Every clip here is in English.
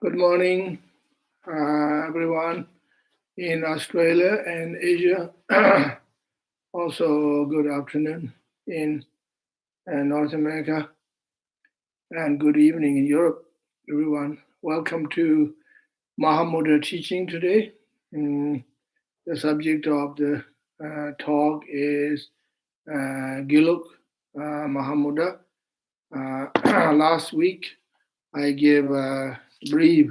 Good morning, everyone in Australia and Asia. Also, good afternoon in North America, and good evening in Europe, everyone. Welcome to Mahamudra teaching today. The subject of the talk is Giluk Mahamudra. Last week, I gave a brief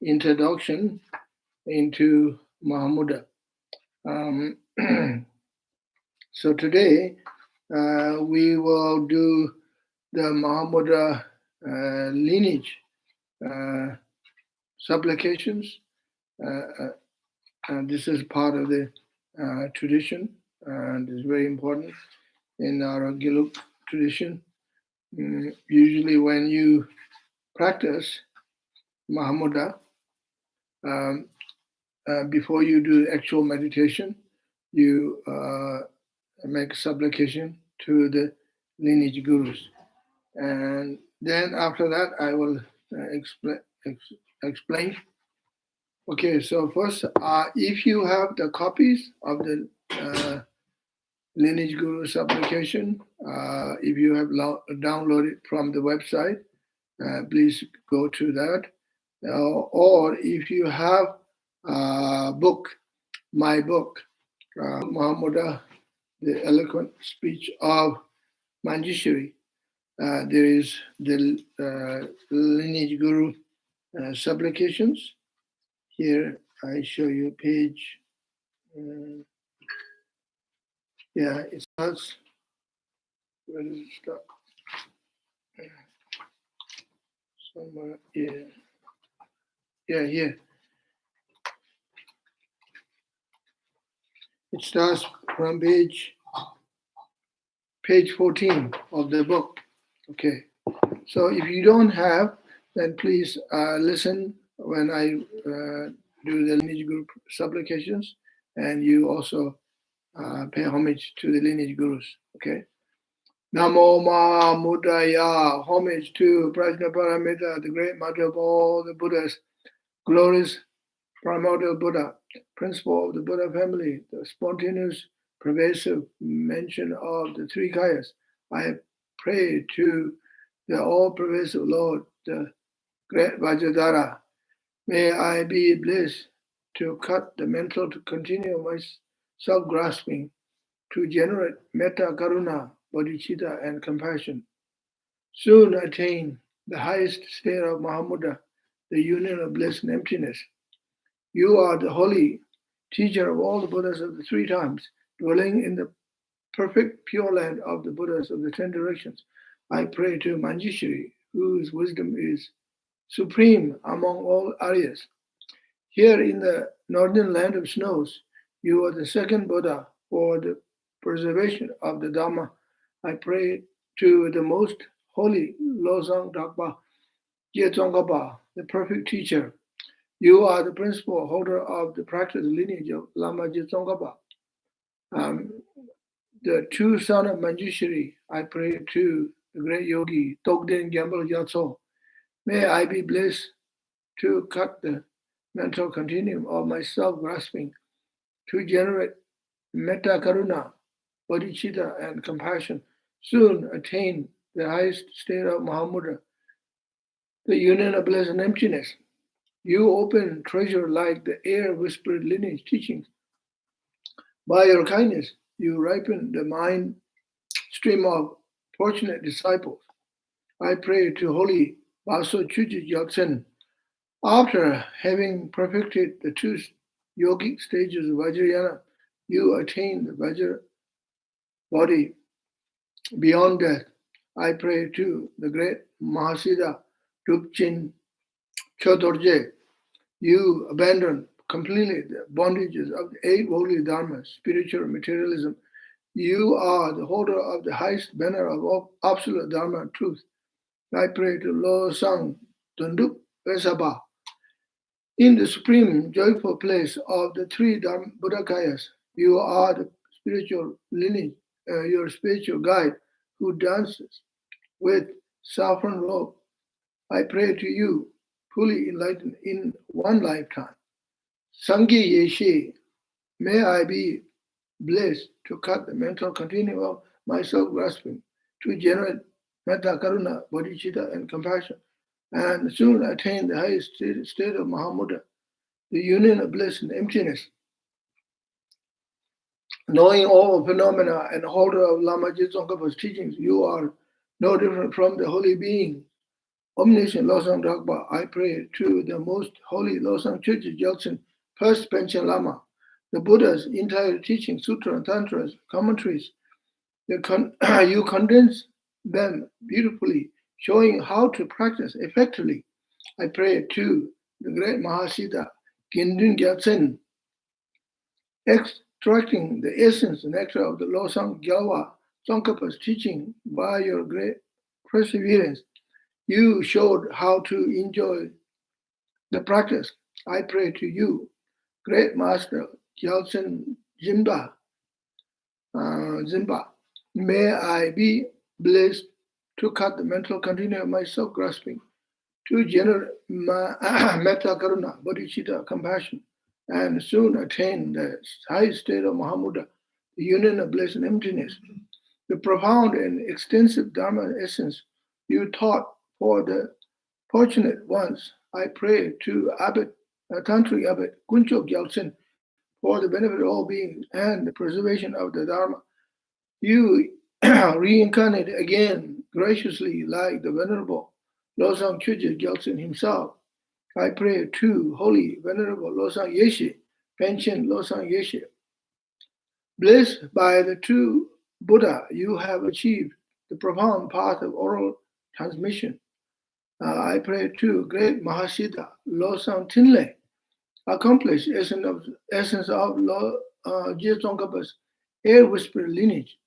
introduction into Mahamudra. So today we will do the Mahamudra lineage supplications. This is part of the tradition and is very important in our Giluk tradition. Usually when you practice Mahamudra, before you do actual meditation, you make supplication to the lineage gurus. And then after that, I will explain. Okay, so first, if you have the copies of the lineage guru supplication, if you have downloaded from the website, please go to that. Or if you have a book, my book, Mahamudra, the eloquent speech of Manjushri, there is the lineage guru supplications. Here I show you page. It starts. Where does it start? Somewhere here. Here. It starts from page 14 of the book. Okay. So if you don't have, then please listen when I do the lineage guru supplications, and you also pay homage to the lineage gurus. Okay. Namo Mahamudraya, homage to Prajnaparamita, the great mother of all the Buddhas, glorious primordial Buddha, principle of the Buddha family, the spontaneous, pervasive mention of the three kayas. I pray to the all-pervasive Lord, the great Vajradhara. May I be blessed to cut the mental to continue my self-grasping, to generate metta, karuna, bodhicitta, and compassion. Soon attain the highest state of Mahamudra, the union of bliss and emptiness. You are the holy teacher of all the Buddhas of the three times, dwelling in the perfect pure land of the Buddhas of the 10 directions. I pray to Manjushri, whose wisdom is supreme among all Aryas. Here in the northern land of snows, you are the second Buddha for the preservation of the Dhamma. I pray to the most holy Losang Dakpa Gyetsongkhapa, the perfect teacher. You are the principal holder of the practice lineage of Lama Gyetsongkhapa. The true son of Manjushri, I pray to the great yogi, Togden Gyambal Gyatso. May I be blessed to cut the mental continuum of my self-grasping, to generate metta, karuna, bodhicitta, and compassion, soon attain the highest state of Mahamudra, the union of bliss and emptiness. You open treasure like the air whispered lineage teachings. By your kindness, you ripen the mind stream of fortunate disciples. I pray to Holy Baso Chuji Gyatsen. After having perfected the two yogic stages of Vajrayana, you attain the Vajra body beyond death. I pray to the great Mahasiddha Drupchin Chodorje. You abandon completely the bondages of the 8 worldly dharmas, spiritual materialism. You are the holder of the highest banner of absolute dharma and truth. I pray to Lo Sang Tunduk Vesaba. In the supreme joyful place of the three Buddhakayas, you are the spiritual lineage, your spiritual guide who dances with saffron robe. I pray to you, fully enlightened in one lifetime. Sanghi Yeshe, may I be blessed to cut the mental continuum of my self-grasping, to generate metta, karuna, bodhicitta, and compassion, and soon attain the highest state of Mahamudra, the union of bliss and emptiness. Knowing all phenomena and holder of Lama Tsongkhapa's teachings, you are no different from the holy being. Omniscient Losang Dragpa, I pray to the most holy Losang Churches Yeltsin, first Panchen Lama, the Buddha's entire teaching, sutra and tantras, commentaries. You condense them beautifully, showing how to practice effectively. I pray to the great Mahasiddha, Kindun Gyatsen, extracting the essence and nectar of the Losang Gyalwa Tsongkhapa's teaching by your great perseverance. You showed how to enjoy the practice. I pray to you, great Master Gyaltsen Zimba. May I be blessed to cut the mental continuum of my self-grasping, to generate metta, karuna, bodhicitta, compassion, and soon attain the high state of Mahamudra, the union of bliss and emptiness. The profound and extensive Dharma essence you taught for the fortunate ones, I pray to Tantric Abbot Kuncho Gyaltsen for the benefit of all beings and the preservation of the Dharma. You reincarnate again graciously like the Venerable Losang Chuja Gyaltsen himself. I pray to Holy Venerable Losang Yeshe, Panchen Losang Yeshe. Blessed by the true Buddha, you have achieved the profound path of oral transmission. I pray to great Mahasiddha Losang Tinle, accomplished essence of Jie Tsongkhapa's air whisper lineage.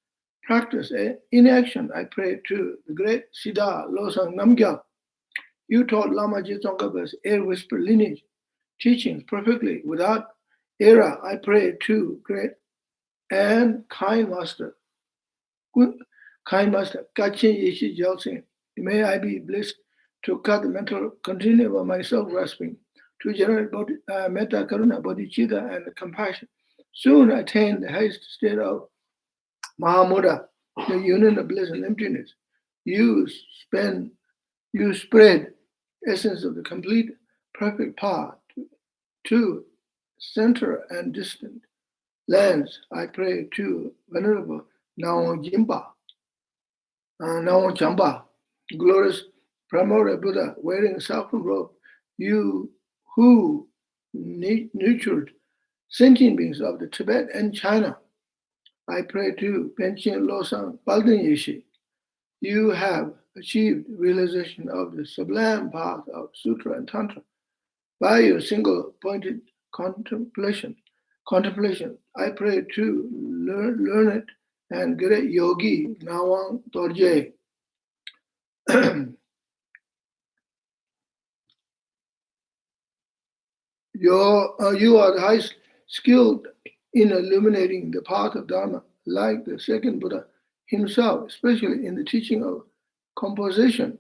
Practice in action. I pray to the great Siddha Losang Namgyal. You taught Lama Jie Tsongkhapa's air whisper lineage teachings perfectly without error. I pray to great and kind master Kachin Yeshi Gyaltsen. May I be blessed to cut the mental continuum of my self-grasping, to generate metta, karuna, bodhicitta, and compassion. Soon attain the highest state of Mahamudra, the union of bliss and emptiness. You spread essence of the complete perfect path to center and distant lands. I pray to Venerable Nawang Chamba, glorious primordial Buddha wearing a saffron robe, you who nurtured sentient beings of the Tibet and China. I pray to Panchen Losang Balden Yeshe. You have achieved realization of the sublime path of Sutra and Tantra by your single-pointed contemplation. I pray to learn it and great yogi Nawang Dorje. You are the highest skilled in illuminating the path of Dharma, like the second Buddha himself, especially in the teaching of composition.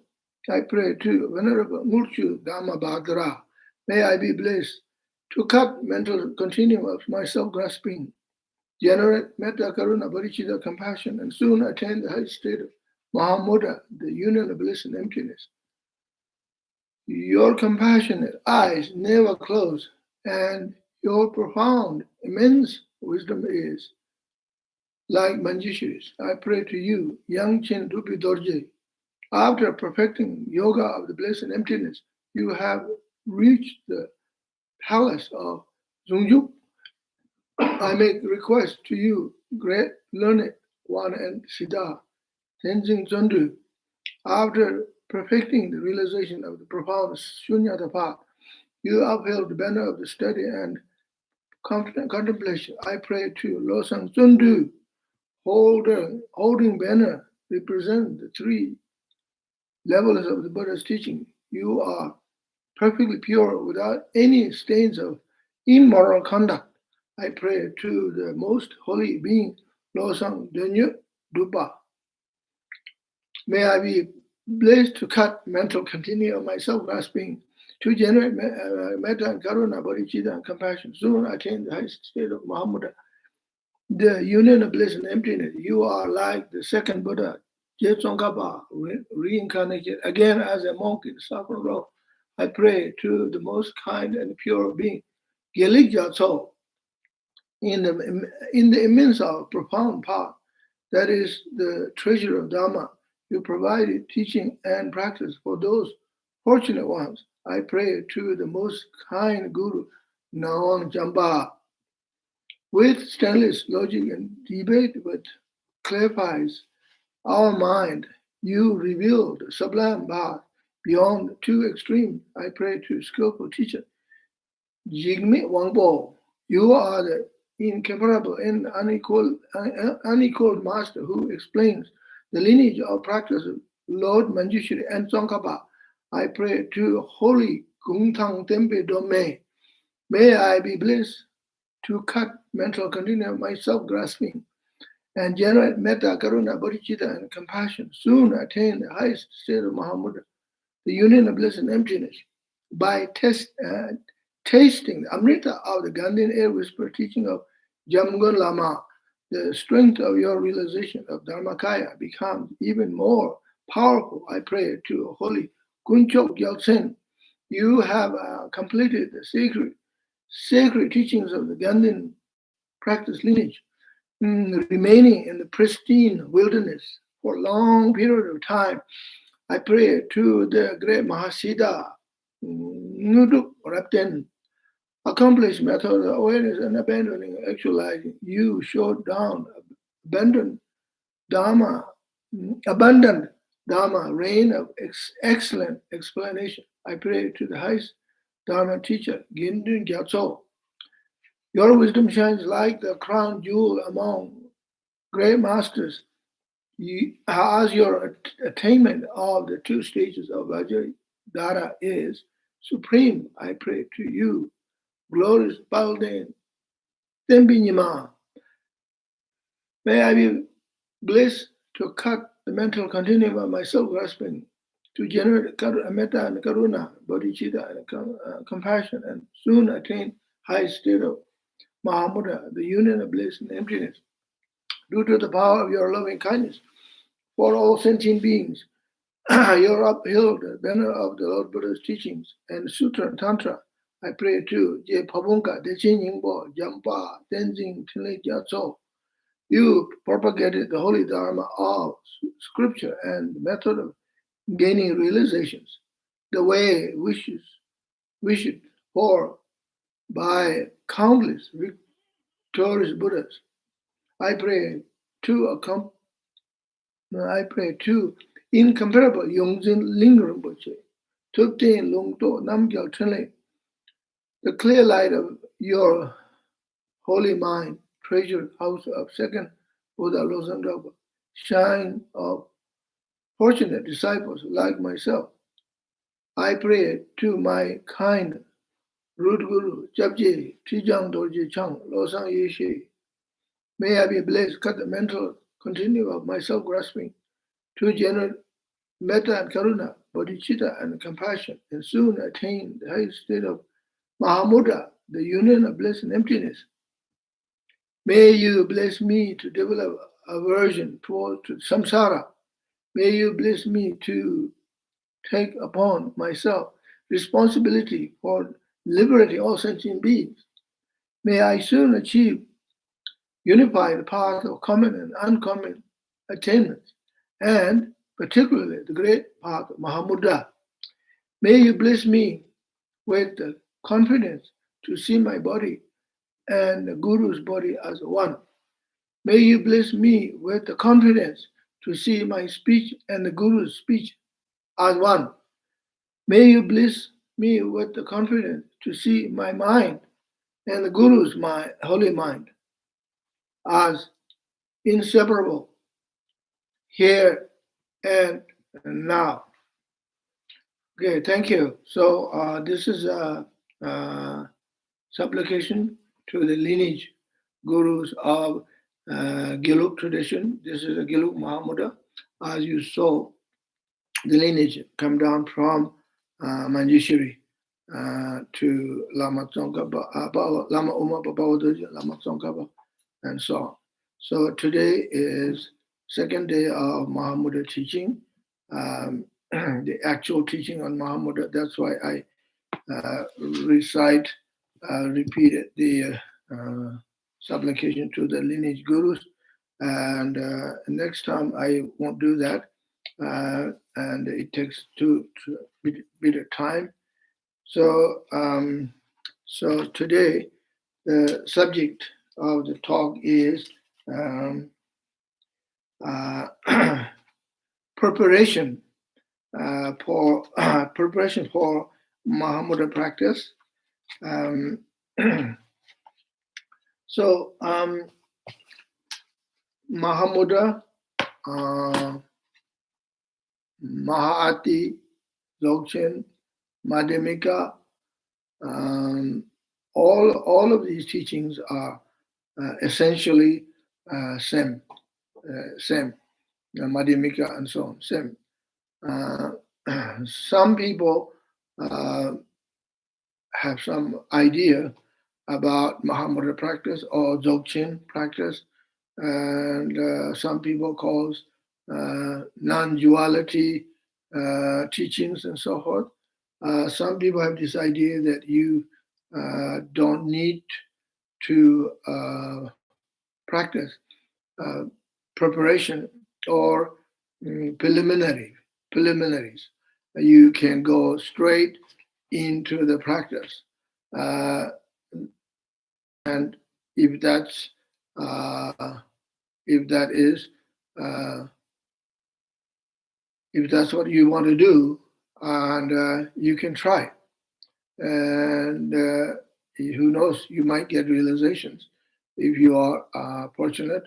I pray to Venerable Murchu Dhamma Bhadra. May I be blessed to cut mental continuum of my self-grasping, generate metta, karuna, bodhicitta, compassion, and soon attain the high state of Mahamudra, the union of bliss and emptiness. Your compassionate eyes never close, and your profound, immense wisdom is like Manjushiris. I pray to you, Yangchen Rupi Dorje. After perfecting yoga of the bliss and emptiness, you have reached the palace of Zhongzhou. I make request to you, great learned one and Siddha, Tenzin Zondu. After perfecting the realization of the profound Shunyata path, you upheld the banner of the study and contemplation. I pray to Losang Zondu, holding banner, represent the three levels of the Buddha's teaching. You are perfectly pure without any stains of immoral conduct. I pray to the most holy being, Losang Denyu Dupa. May I be blessed to cut mental continuum of my self-grasping, to generate metta and karuna, bodhicitta and compassion. Soon attain the highest state of Mahamudra, the union of bliss and emptiness. You are like the second Buddha, Jetsongkhapa, reincarnated again as a monk in Saffron Road. I pray to the most kind and pure being, Gelik Gyatso, in the immense profound path that is the treasure of Dharma. You provided teaching and practice for those fortunate ones. I pray to the most kind Guru, Naon Jamba, with stainless logic and debate, but clarifies our mind. You revealed sublime path beyond two extremes. I pray to skillful teacher, Jigme Wangpo. You are the incomparable and unequaled master who explains the lineage of practice of Lord Manjushri and Tsongkhapa. I pray to Holy Gungtang Tempe Dome. May I be blessed to cut mental continuum of my self-grasping and generate metta, karuna, bodhicitta, and compassion. Soon attain the highest state of Mahamudra, the union of bliss and emptiness, by tasting the amrita of the Gandhian air whisper teaching of Jamgon Lama. The strength of your realization of Dharmakaya becomes even more powerful. I pray to Holy Kunchok Gyaltsen. You have completed the sacred teachings of the Gandhian practice lineage, remaining in the pristine wilderness for a long period of time. I pray to the great Mahasiddha, Nuduk Rapten, accomplished method of awareness and abandoning, actualizing. You showed down abundant Dharma, reign of excellent explanation. I pray to the highest Dharma teacher, Gindun Gyatso. Your wisdom shines like the crown jewel among great masters. As your attainment of the two stages of Vajradhara is supreme, I pray to you, glorious Balden Tembinyama. May I be blessed to cut the mental continuum of my self-grasping, to generate metta and karuna, bodhicitta and compassion, and soon attain high state of Mahamudra, the union of bliss and emptiness. Due to the power of your loving kindness for all sentient beings, your upheld banner of the Lord Buddha's teachings and Sutra and Tantra. I pray to Je Pabunka, Dechin Yingbo, Jampa, Tenzing, Tinle Gyatso. You propagated the holy Dharma of scripture and the method of gaining realizations, the way wished for by countless victorious Buddhas. I pray to incomparable Yongzin Ling Rinpoche, Tupten Lungto Namgyal Trenle, the clear light of your holy mind, treasured house of second Buddha Losang Drapa, shine of fortunate disciples like myself. I pray to my kind root guru, Japje, Tijang Dorje Chang, Losang Yeshe. May I be blessed, cut the mental continuum of my self-grasping to generate metta and karuna, bodhicitta and compassion, and soon attain the highest state of Mahamudra, the union of bliss and emptiness. May you bless me to develop aversion toward samsara. May you bless me to take upon myself responsibility for liberating all sentient beings. May I soon achieve unified path of common and uncommon attainments, and particularly the great path of Mahamudra. May you bless me with the confidence to see my body and the Guru's body as one. May you bless me with the confidence to see my speech and the Guru's speech as one. May you bless me with the confidence to see my mind and the Guru's mind, holy mind, as inseparable here and now. Okay, thank you. So this is a supplication to the lineage gurus of Gelug tradition. This is a Gelug Mahamudra. As you saw, the lineage come down from Manjushri. to Lama Tsongkhapa, Lama Uma Papawadoji, Lama Tsongkhapa, and so on. So today is second day of Mahamudra teaching, the actual teaching on Mahamudra. That's why I repeated the supplication to the lineage gurus. And next time I won't do that. And it takes a bit of time. So, so today the subject of the talk is preparation for Mahamudra practice. So Mahamudra, Mahati, Dzogchen, Madhyamika, all of these teachings are essentially same, Madhyamika and so on, same. Some people have some idea about Mahamudra practice or Dzogchen practice, and some people calls non-duality teachings and so forth. Some people have this idea that you don't need to practice preparation or preliminaries. You can go straight into the practice, and if that is if that's what you want to do, and you can try, and who knows, you might get realizations if you are a fortunate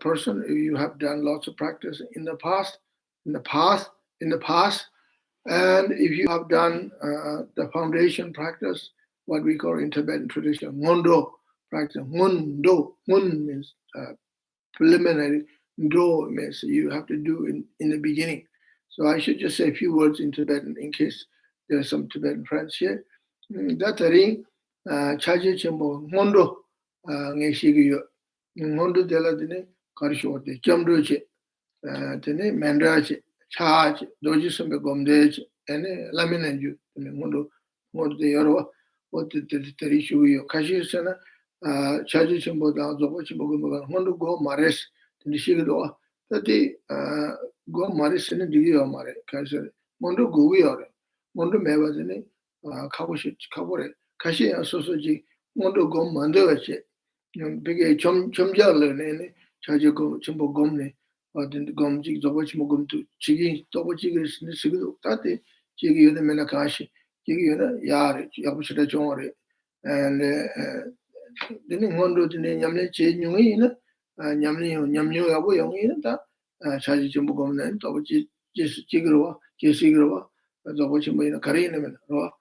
person, if you have done lots of practice in the past, and if you have done the foundation practice, what we call in Tibetan tradition, Ngondo practice. Ngondo, Ngun means preliminary, Do means you have to do in the beginning. So I should just say a few words in Tibetan in case there are some Tibetan friends here. Datari chaje chembo Ngondo ngeshigiyo. Ngondo dela dine karishote jamdoche tene mendrache chaje doji sumbe gomdeche ene laminenju tene ngondo de yoro what the terishuyo kashi sana chaji chimbo da zobo chimbo go ngondo go mares tene shigido tati go mares ne digiyo mare kashi ngondo go yore ngondo mewa tene kaboshi kabore kashi sosoji ngondo go mandewache bige chomjale ne chaji go chimbo gomne 어떤 검직 저번치 먹음도 지기 저번치를 쓰기도 따뜻 지기 요는 맨날 가시 지기 요는 야를 야부시다 종어래 and 되는 원도 되는 냠내 제용이는 냠녀하고 영이는 다 자지 좀 먹으면 저번치 지기로 제시기로 저번치 뭐이나 가리는 거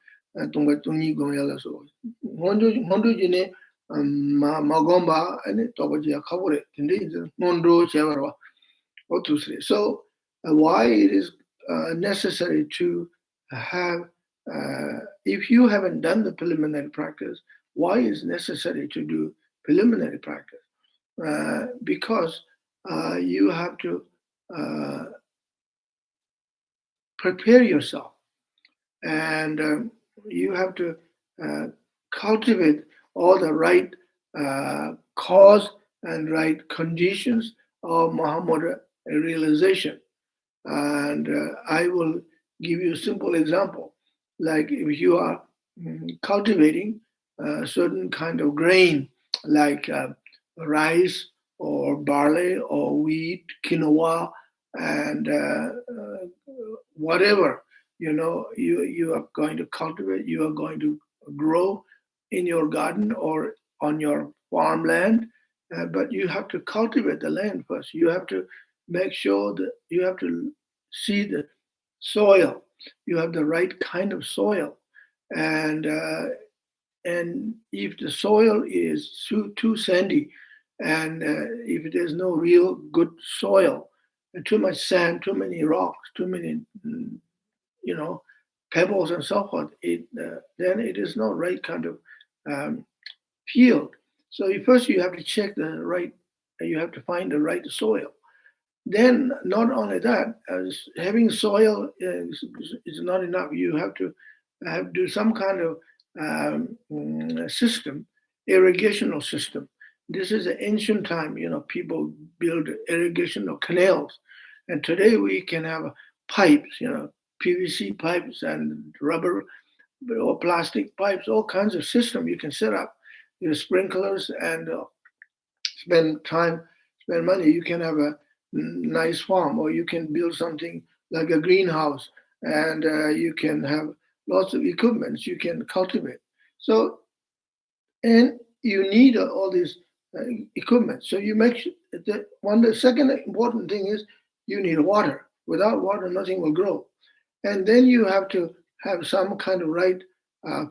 동가 동이 공야라서 원도 지네 마곰바 아니 저번치 가보래 근데 이제 원도 제가로. So, why it is necessary to have, if you haven't done the preliminary practice, why is necessary to do preliminary practice? Because you have to prepare yourself, and you have to cultivate all the right cause and right conditions of Mahamudra realization. And I will give you a simple example. Like if you are cultivating a certain kind of grain, like rice or barley or wheat, quinoa, and whatever, you are going to cultivate, you are going to grow in your garden or on your farmland, but you have to cultivate the land first. You have to make sure that you have to see the soil. You have the right kind of soil, and if the soil is too sandy, and if there's no real good soil, too much sand, too many rocks, too many pebbles and so forth, then it is not right kind of field. So first you have to check the right, you have to find the right soil. Then not only that, having soil is not enough. You have to do some kind of system, irrigational system. This is an ancient time, people build irrigational canals. And today we can have pipes, PVC pipes and rubber or plastic pipes, all kinds of system you can set up, sprinklers and spend money. You can have a nice farm, or you can build something like a greenhouse, and you can have lots of equipment you can cultivate. So, and you need all these equipment. So you make the second important thing is you need water. Without water, nothing will grow. And then you have to have some kind of right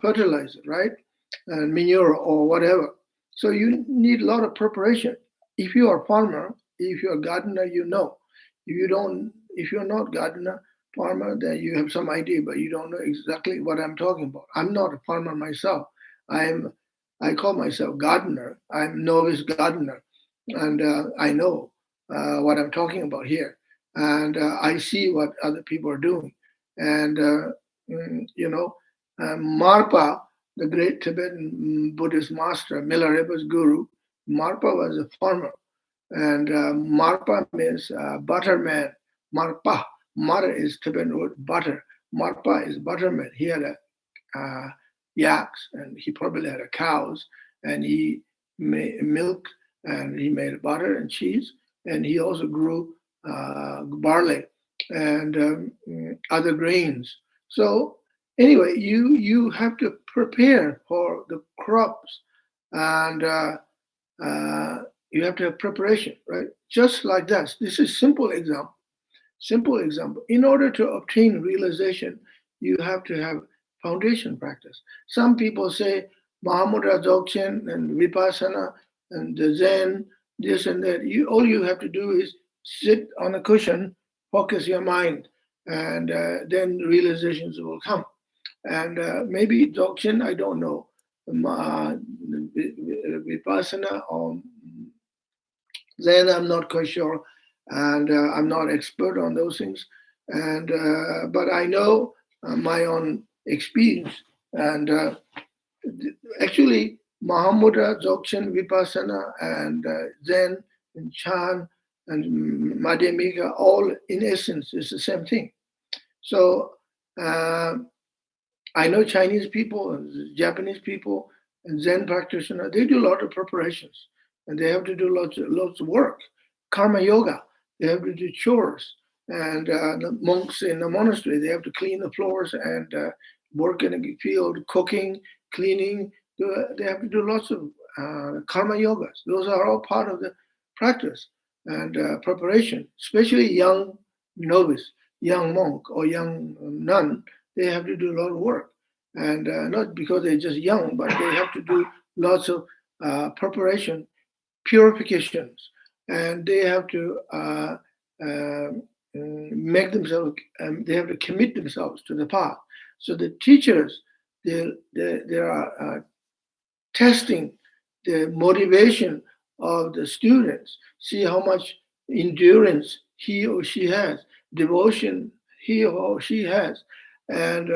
fertilizer, right? And manure or whatever. So you need a lot of preparation. If you are a farmer, if you're a gardener, you know. If you're not gardener, farmer, then you have some idea, but you don't know exactly what I'm talking about. I'm not a farmer myself. I call myself gardener. I'm novice gardener, and I know what I'm talking about here, and I see what other people are doing, and Marpa, the great Tibetan Buddhist master, Milarepa's guru, Marpa was a farmer, and Marpa means butter man. Marpa, Mara is Tibetan word butter. Marpa is butterman. He had yaks, and he probably had cows, and he made milk, and he made butter and cheese, and he also grew barley and other grains. So anyway, you have to prepare for the crops, and you have to have preparation, right? Just like that. This is simple example. Simple example. In order to obtain realization, you have to have foundation practice. Some people say Mahamudra, Dzogchen, and Vipassana, and the Zen, this and that. All you have to do is sit on a cushion, focus your mind, and then realizations will come. And maybe Dzogchen, I don't know, Vipassana or Zen, I'm not quite sure, and I'm not expert on those things. And but I know my own experience, and actually Mahamudra, Dzogchen, Vipassana, and Zen, and Chan, and Madhyamika, all in essence is the same thing. So I know Chinese people, Japanese people, and Zen practitioners, they do a lot of preparations, and they have to do lots of work. Karma yoga, they have to do chores. And the monks in the monastery, they have to clean the floors and work in the field, cooking, cleaning. They have to do lots of karma yogas. Those are all part of the practice and preparation, especially young novice, young monk, or young nun. They have to do a lot of work. And not because they're just young, but they have to do lots of preparation, purifications, and they have to make themselves, they have to commit themselves to the path. So the teachers, they are testing the motivation of the students, see how much endurance he or she has, devotion he or she has, and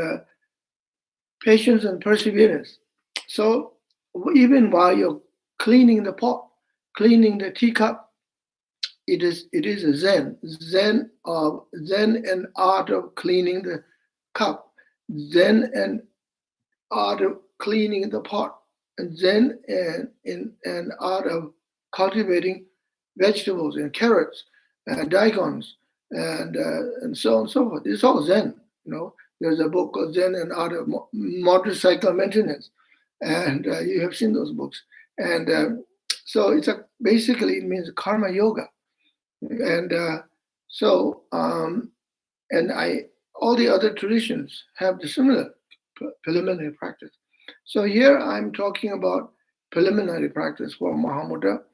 patience and perseverance. So even while you're cleaning the pot, cleaning the teacup, it is a Zen and art of cleaning the cup, Zen and art of cleaning the pot, and Zen and art of cultivating vegetables and carrots and daikons and so on and so forth. It's all Zen, There's a book called Zen and Art of Motorcycle Maintenance, and you have seen those books. And so it's basically it means karma yoga, and all the other traditions have the similar preliminary practice. So here I'm talking about preliminary practice for Mahamudra,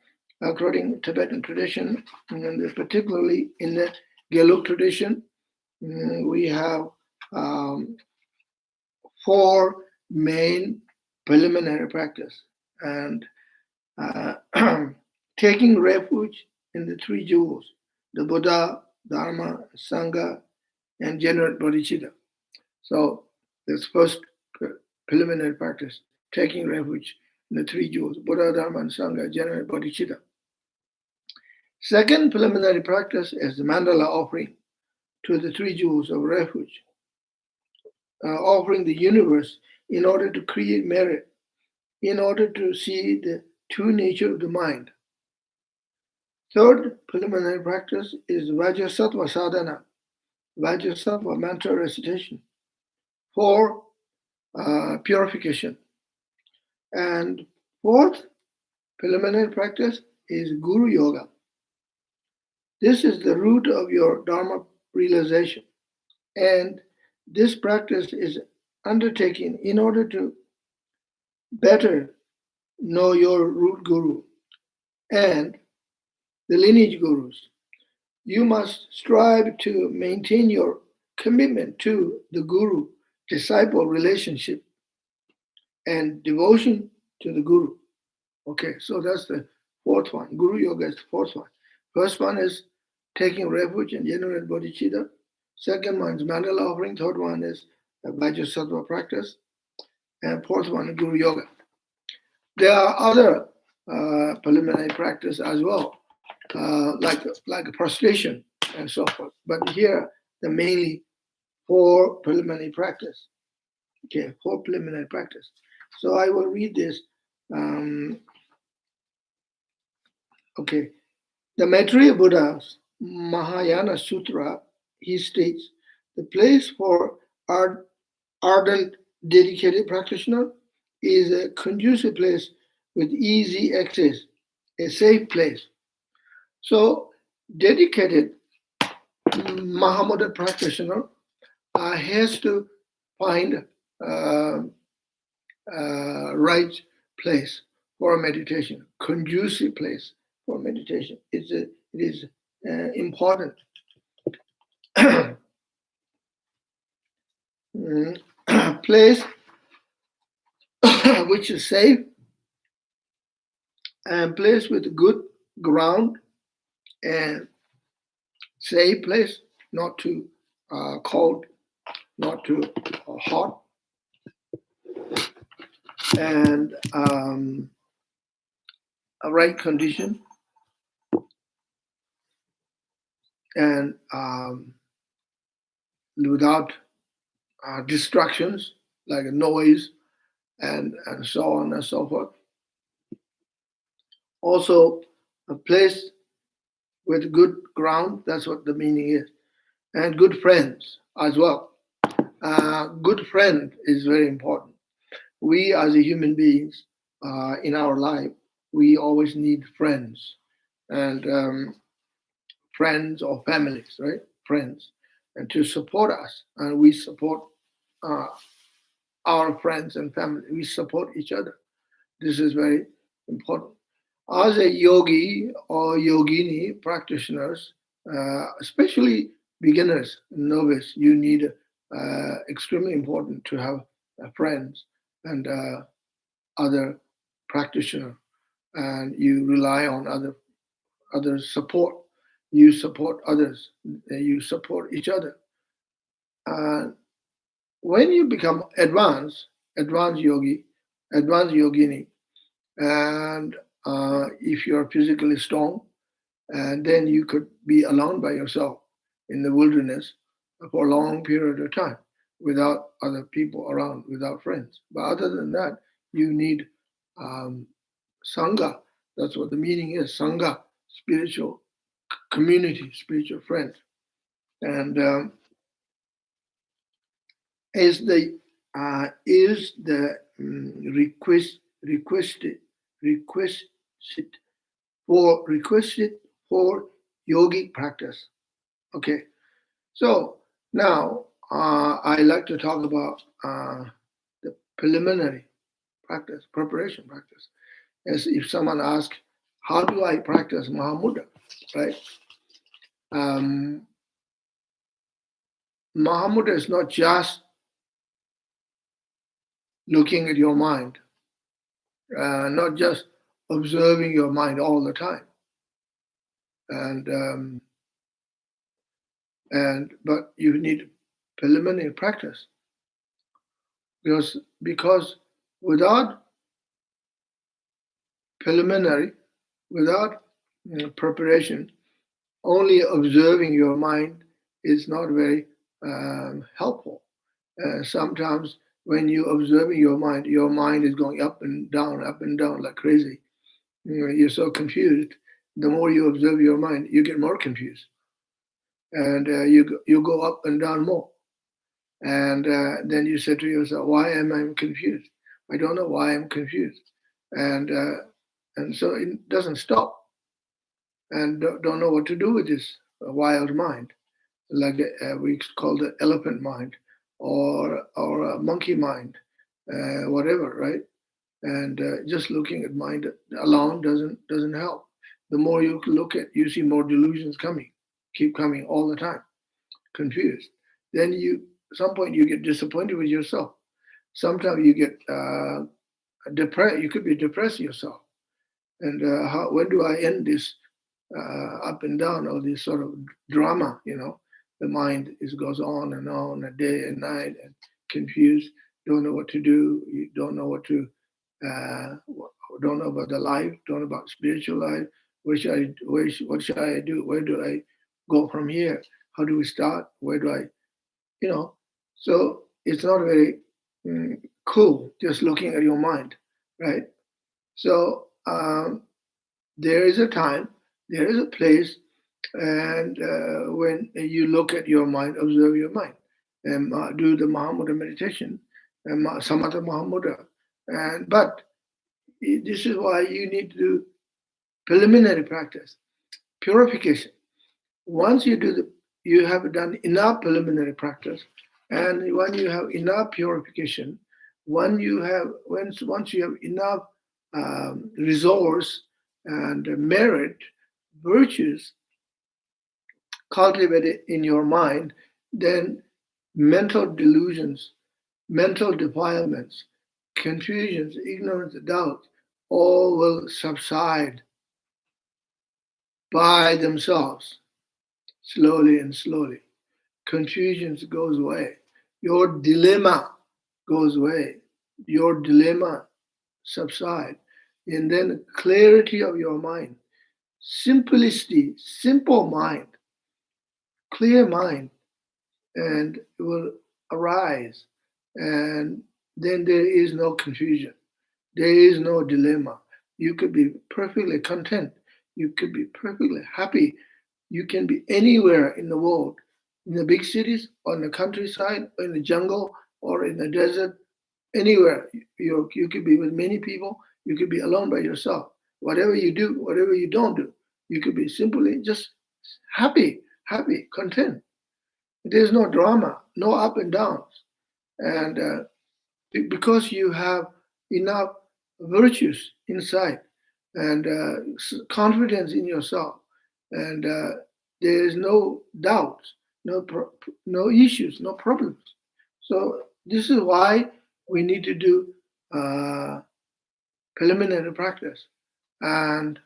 according to Tibetan tradition, and particularly in the Gelug tradition, we have 4 main preliminary practice, and taking refuge in the 3 jewels, the Buddha, Dharma, Sangha, and generate bodhicitta. So this first preliminary practice, taking refuge in the 3 jewels, Buddha, Dharma, and Sangha, generate bodhicitta. Second preliminary practice is the mandala offering to the 3 jewels of refuge, offering the universe in order to create merit, in order to see the true nature of the mind. Third preliminary practice is Vajrasattva sadhana, Vajrasattva mantra recitation for purification. And fourth preliminary practice is Guru Yoga. This is the root of your Dharma realization. And this practice is undertaken in order to better know your root guru and the lineage gurus. You must strive to maintain your commitment to the guru-disciple relationship and devotion to the guru. Okay, so that's the fourth one. Guru Yoga is the fourth one. First one is taking refuge and generate bodhicitta. Second one is mandala offering. Third one is Vajrasattva practice. And fourth one is Guru Yoga. There are other preliminary practice as well, like prostration and so forth. But here, the mainly 4 preliminary practice. Okay, 4 preliminary practice. So I will read this. Okay, the Maitreya Buddha's Mahayana Sutra, he states, the place for ardent, dedicated practitioner is a conducive place with easy access, a safe place. So, dedicated Mahamudra practitioner has to find right place for meditation, conducive place for meditation. It is important. Place which is safe and place with good ground and safe place, not too cold, not too hot, and a right condition, and without distractions like noise and so on and so forth. Also, a place with good ground, that's what the meaning is, and good friends as well. Good friend is very important. We as a human beings in our life, we always need friends, and friends or families, right? Friends, and to support us, and we support our friends and family. We support each other. This is very important. As a yogi or yogini practitioners, especially beginners, novice, you need extremely important to have friends and other practitioner, and you rely on other support. You support others. You support each other. When you become advanced yogi, advanced yogini, and if you're physically strong, and then you could be alone by yourself in the wilderness for a long period of time without other people around, without friends. But other than that, you need sangha. That's what the meaning is. Sangha, spiritual community, spiritual friends. And is the requested for yogic practice. Okay, so now I like to talk about the preliminary practice, preparation practice. As if someone asks, how do I practice Mahamudra, right? Mahamudra is not just looking at your mind, not just observing your mind all the time. But you need preliminary practice, because without preliminary, without preparation, only observing your mind is not very helpful. Sometimes when you observing your mind is going up and down like crazy. You're so confused. The more you observe your mind, you get more confused, and you go up and down more. And then you say to yourself, "Why am I confused? I don't know why I'm confused." And so it doesn't stop, and don't know what to do with this wild mind, like we call the elephant mind, or a monkey mind, whatever, right? And just looking at mind alone doesn't help. The more you look at, you see more delusions keep coming all the time, confused. Then at some point you get disappointed with yourself. Sometimes you get depressed. You could be depressed yourself. And when do I end this up and down, or this sort of drama? The mind goes on and on, a day and night, and confused. Don't know what to do. You don't know what to. Don't know about the life. Don't know about spiritual life. What should I do? Where do I go from here? How do we start? Where do I? So it's not very cool just looking at your mind, right? So there is a time, there is a place, and when you look at your mind, observe your mind, and do the Mahamudra meditation, and Samatha Mahamudra. But this is why you need to do preliminary practice, purification. Once you have done enough preliminary practice, and when you have enough purification, once you have enough resource and merit, virtues cultivated in your mind, then mental delusions, mental defilements, confusions, ignorance, doubt, all will subside by themselves, slowly and slowly. Confusions goes away. Your dilemma goes away. Your dilemma subside. And then clarity of your mind, simplicity, simple mind, clear mind, and it will arise. And then there is no confusion. There is no dilemma. You could be perfectly content. You could be perfectly happy. You can be anywhere in the world, in the big cities, or in the countryside, or in the jungle, or in the desert, anywhere. You could be with many people. You could be alone by yourself. Whatever you do, whatever you don't do, you could be simply just happy, content. There's no drama, no up and downs. And because you have enough virtues inside, and confidence in yourself, and there is no doubts, no issues, no problems. So this is why we need to do preliminary practice and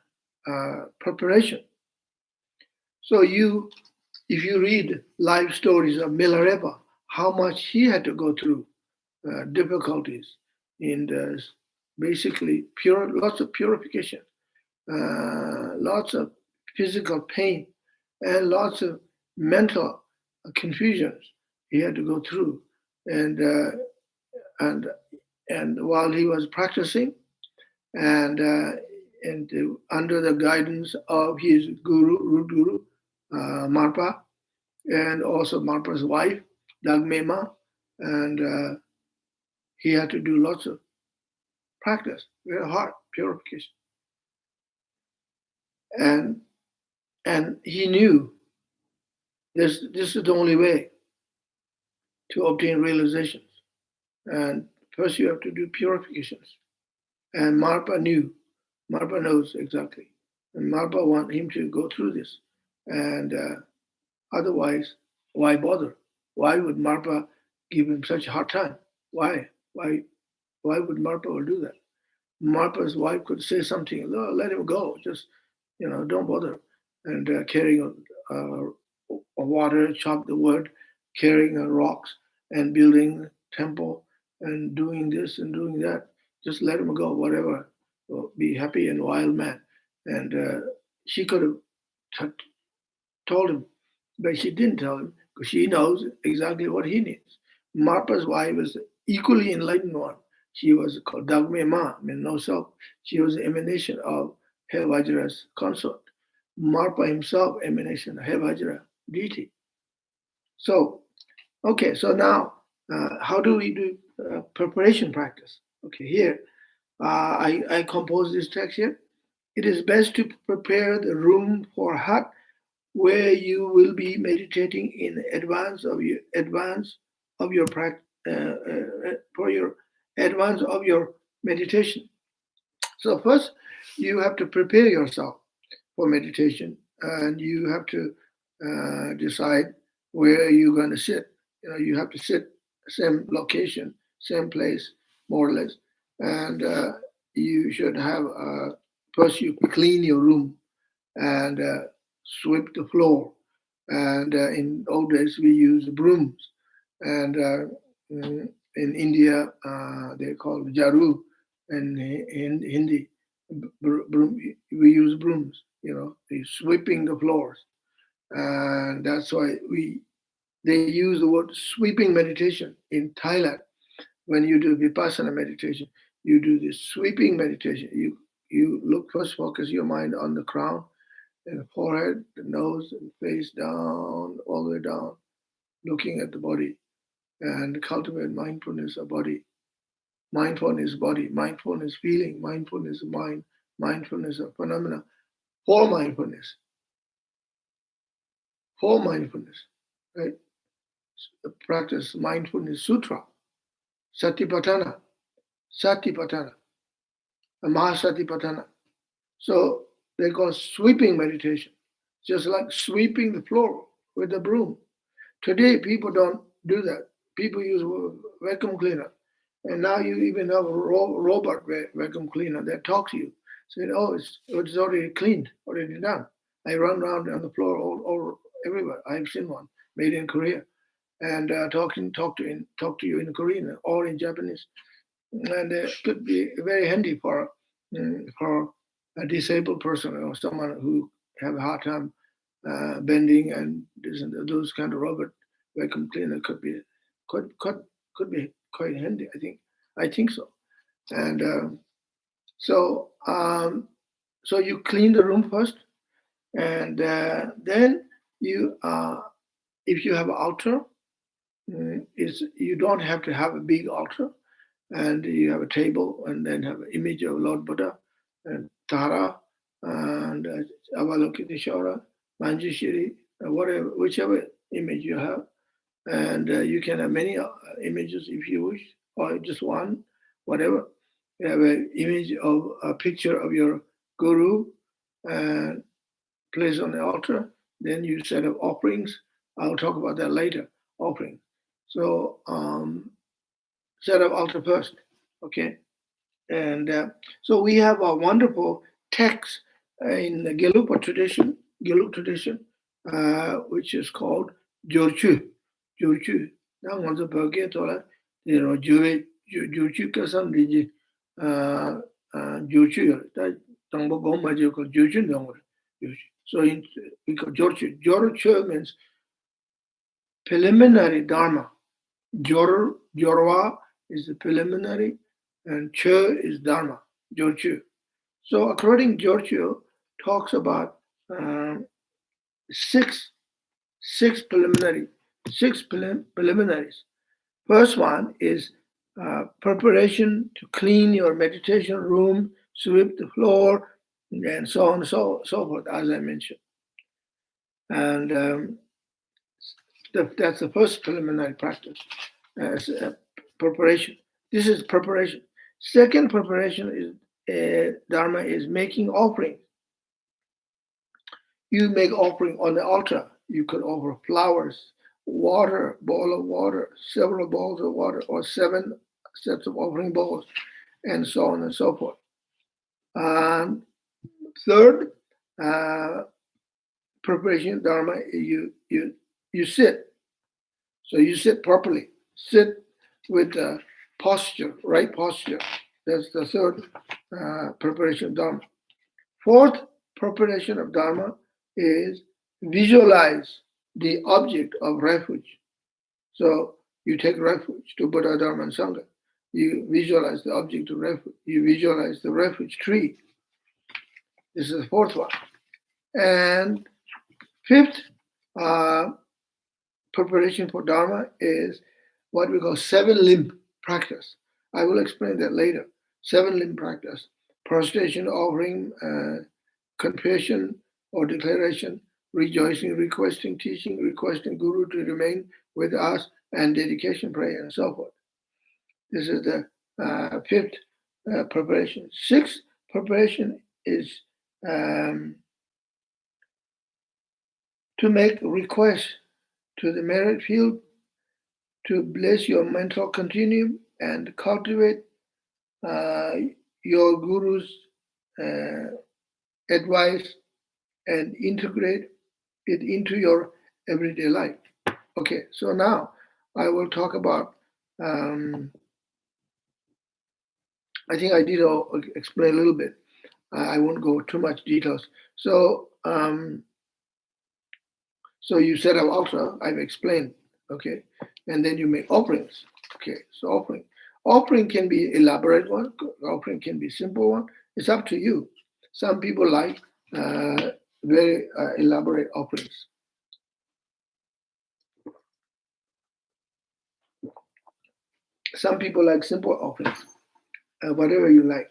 preparation. So if you read life stories of Milarepa, how much he had to go through difficulties in basically lots of purification, lots of physical pain, and lots of mental confusions he had to go through. And while he was practicing, and under the guidance of his root guru, Marpa, and also Marpa's wife, Dagmema, and he had to do lots of practice, very hard purification. And he knew this is the only way to obtain realizations. And first you have to do purifications. And Marpa knows exactly. And Marpa want him to go through this. And otherwise, why bother? Why would Marpa give him such a hard time? Why? Why would Marpa do that? Marpa's wife could say something, "No, let him go, just, don't bother." And carrying water, chop the wood, carrying rocks, and building temple, and doing this and doing that. Just let him go, whatever. Well, be happy and wild man. And she could have told him, but she didn't tell him because she knows exactly what he needs. Marpa's wife was equally enlightened one. She was called Dagme Ma, meaning no self. She was an emanation of Vajra's consort. Marpa himself, emanation of Vajra deity. So, okay, so now how do we do preparation practice? Okay, here I compose this text here. It is best to prepare the room for hut where you will be meditating in advance of your practice for your advance of your meditation. So first, you have to prepare yourself for meditation, and you have to decide where you're going to sit. You have to sit same location, same place, more or less, and you should have first you clean your room and sweep the floor. And in old days, we use brooms. And in India, they call jaru, and in Hindi, broom, we use brooms. Sweeping the floors, and that's why they use the word sweeping meditation in Thailand. When you do vipassana meditation, you do this sweeping meditation. You look first, focus your mind on the crown and the forehead, the nose, and face down, all the way down, looking at the body, and cultivate mindfulness of body. Mindfulness body, mindfulness feeling, mindfulness mind, mindfulness of phenomena, for mindfulness, right? Practice mindfulness sutra, satipatthana, mahasatipatthana. So they call sweeping meditation, just like sweeping the floor with a broom. Today, people don't do that. People use vacuum cleaner. And now you even have a robot vacuum cleaner that talks to you. Saying, "Oh, it's already cleaned, already done." I run around on the floor all everywhere. I've seen one made in Korea, and talk to you in Korean or in Japanese, and it could be very handy for a disabled person or someone who have a hard time bending, and those kind of robot vacuum cleaner could be quite handy. I think so. And so you clean the room first, and then you if you have an altar, you don't have to have a big altar, and you have a table, and then have an image of Lord Buddha and Tara and Avalokiteshvara, Manjushri, whatever, whichever image you have. And you can have many images if you wish, or just one, whatever. You have an image of a picture of your guru and place on the altar. Then you set up offerings. I'll talk about that later, offering. So set up altar first, okay? And so we have a wonderful text in the Gelug tradition, which is called Jorchu. Now, on the Burgate, Jorchu Kasam Diji, Jorchu, that Tangbo Goma Joko, Jorchu Dongre. So we call Jorchu. Jorchu means preliminary Dharma. Jorwa is the preliminary, and Che is Dharma, Jorchu. So according Jorchu, talks about six preliminaries. First one is preparation to clean your meditation room, sweep the floor, and so on and so forth, as I mentioned. And that's the first preliminary practice, preparation. This is preparation. Second preparation is Dharma is making offering. You make offering on the altar. You could offer flowers, water, bowl of water, several bowls of water, or 7 sets of offering bowls, and so on and so forth. Third, preparation dharma, you sit. So you sit properly. Sit with posture, right posture. That's the third preparation of dharma. Fourth preparation of dharma is visualize the object of refuge. So you take refuge to Buddha, Dharma, and Sangha. You visualize the object of refuge. You visualize the refuge tree. This is the fourth one. And fifth preparation for Dharma is what we call seven limb practice. I will explain that later. Seven limb practice: prostration, offering, confession or declaration, rejoicing, requesting, teaching, requesting Guru to remain with us, and dedication, prayer, and so forth. This is the fifth preparation. Sixth preparation is to make requests to the merit field to bless your mental continuum and cultivate your Guru's advice and integrate it into your everyday life. Okay, so now I will talk about, I think I did explain a little bit. I won't go too much details. So, so you set up altar, I've explained, okay? And then you make offerings, okay? So offering can be elaborate one, offering can be simple one. It's up to you. Some people like very elaborate offerings. Some people like simple offerings, whatever you like.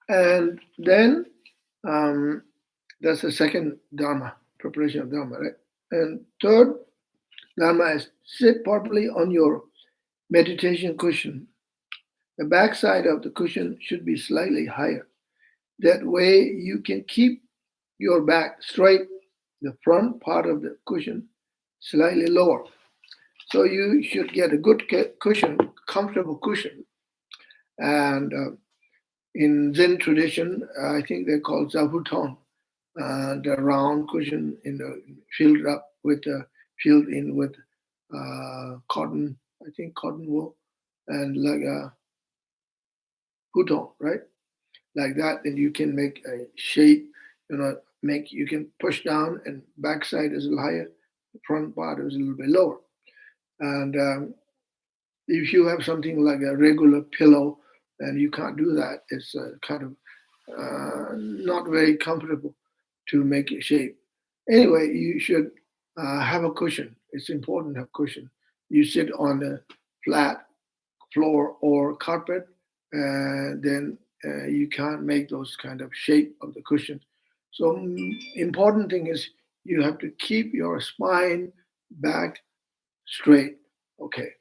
And then that's the second Dharma, preparation of Dharma, right? And third Dharma is sit properly on your meditation cushion. The back side of the cushion should be slightly higher. That way you can keep your back straight, the front part of the cushion slightly lower. So you should get a good cushion, comfortable cushion. And in Zen tradition, I think they're called zabuton, the round cushion filled up with filled in with cotton, I think cotton wool, and like a futon, right? Like that, and you can make a shape, you can push down, and backside is a little higher, the front part is a little bit lower. And if you have something like a regular pillow and you can't do that, it's kind of not very comfortable to make a shape. Anyway, you should have a cushion. It's important to have cushion. You sit on a flat floor or carpet, and then you can't make those kind of shape of the cushion. So important thing is you have to keep your spine back straight. Okay.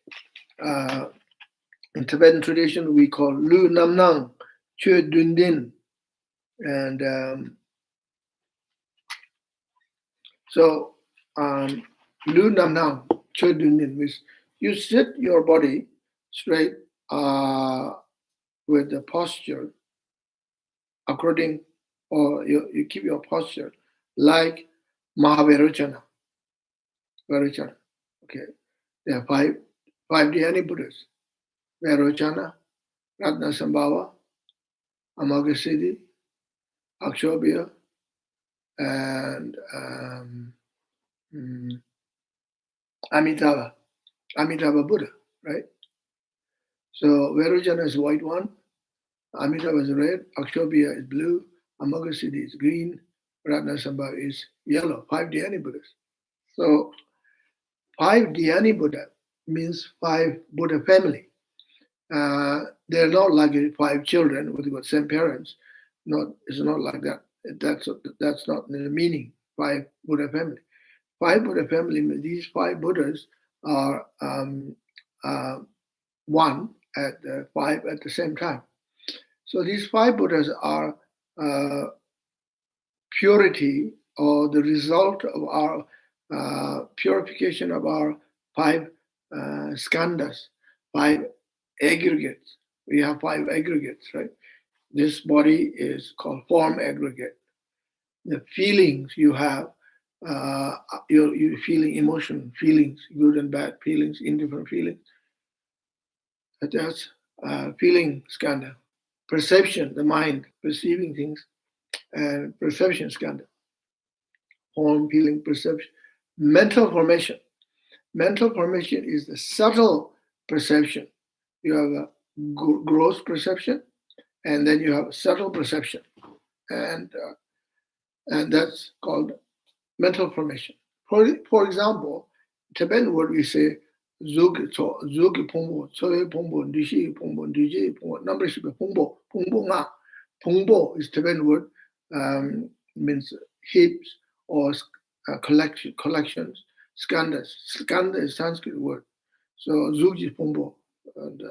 In Tibetan tradition, we call Lu Nam Nang, Chö Dun Din. And so Lu Nam Nang, Chö Dun Din means you sit your body straight with the posture according, or you keep your posture like Mahavairochana. Vairochana. Okay. There are five Dhyani Buddhas: Vairochana, Ratnasambhava, Amagasiti, Akshobhya, and Amitabha Buddha, right? So Vairochana is white one, Amitabha is red, Akshobhya is blue, Amagasiti is green, Ratnasambhava is yellow. 5 Dhyani Buddhas. So 5 Dhyani Buddha means 5 Buddha family. They're not like 5 children with the same parents. It's not like that. That's not the meaning. 5 Buddha family. 5 Buddha family. These 5 Buddhas are one at 5 at the same time. So these 5 Buddhas are purity, or the result of our purification of our 5 skandhas, 5 aggregates. We have 5 aggregates, right? This body is called form aggregate. The feelings you have, you're feeling emotion, feelings, good and bad feelings, indifferent feelings. That's feeling skandha. Perception, the mind, perceiving things, and perception skandha. Form, feeling, perception. Mental formation. Mental formation is the subtle perception. You have a gross perception, and then you have subtle perception, and that's called mental formation. For example, Tibetan word we say zug pongbo, soe pongbo, dishi pongbo, dj pongbo, number shiba pongbo, pongbo nga. Pongbo is Tibetan word, means heaps or collections. Skandhas. Skandha is Sanskrit word. So zug is pongbo, and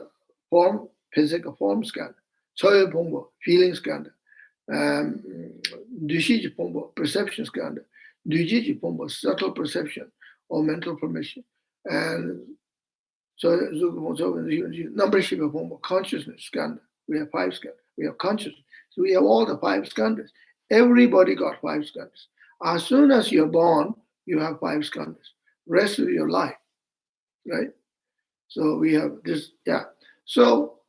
form, physical form skandha. Soe pongbo, feeling skandha. Dishi pongbo, perception skandha. Dujiji pongbo, subtle perception or mental formation. And so number shiva pongbo, consciousness skandha. We have 5 skandhas. We have consciousness. So we have all the 5 skandhas. Everybody got 5 skandhas. As soon as you're born, you have 5 skandhas. Rest of your life, right? So we have this, yeah. So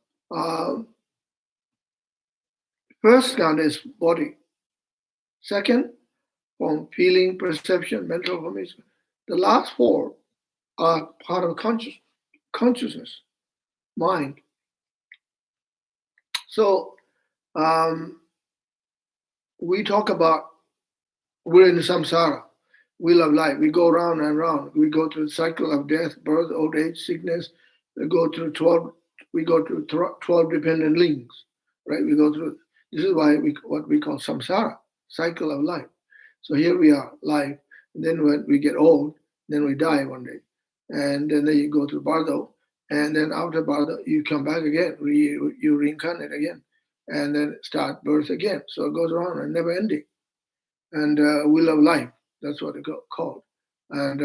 first skandha is body. Second, from feeling, perception, mental formation. The last 4 are part of consciousness, mind. So we talk about we're in the samsara, wheel of life. We go round and round. We go through the cycle of death, birth, old age, sickness. We go through 12 dependent links, right? We go through. This is why what we call samsara, cycle of life. So here we are, life. And then when we get old, then we die one day. And then you go to bardo. And then after bardo, you come back again. You reincarnate again. And then start birth again. So it goes around and never ending. And wheel of life, that's what it's called. And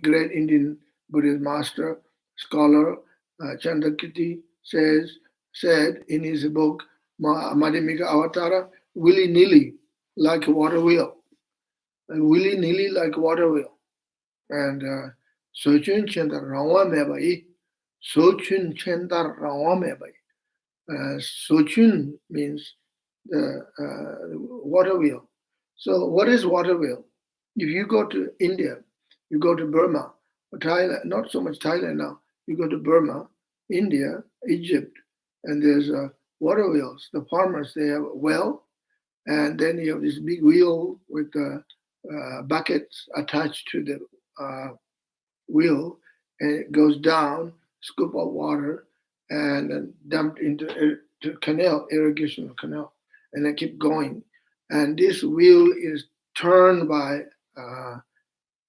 great Indian Buddhist master, scholar, Chandrakirti said in his book, Madhyamika Avatara, willy-nilly, like a water wheel. And willy-nilly like a water wheel. And Sochun Chendar Rawa Mebai, Sochun Chendar Rawa Mebai. Sochun means the water wheel. So what is water wheel? If you go to India, you go to Burma, or Thailand, not so much Thailand now, you go to Burma, India, Egypt, and there's water wheels. The farmers, they have a well, and then you have this big wheel with buckets attached to the wheel, and it goes down, scoop of water, and then dumped into canal, irrigation canal, and then keep going. And this wheel is turned by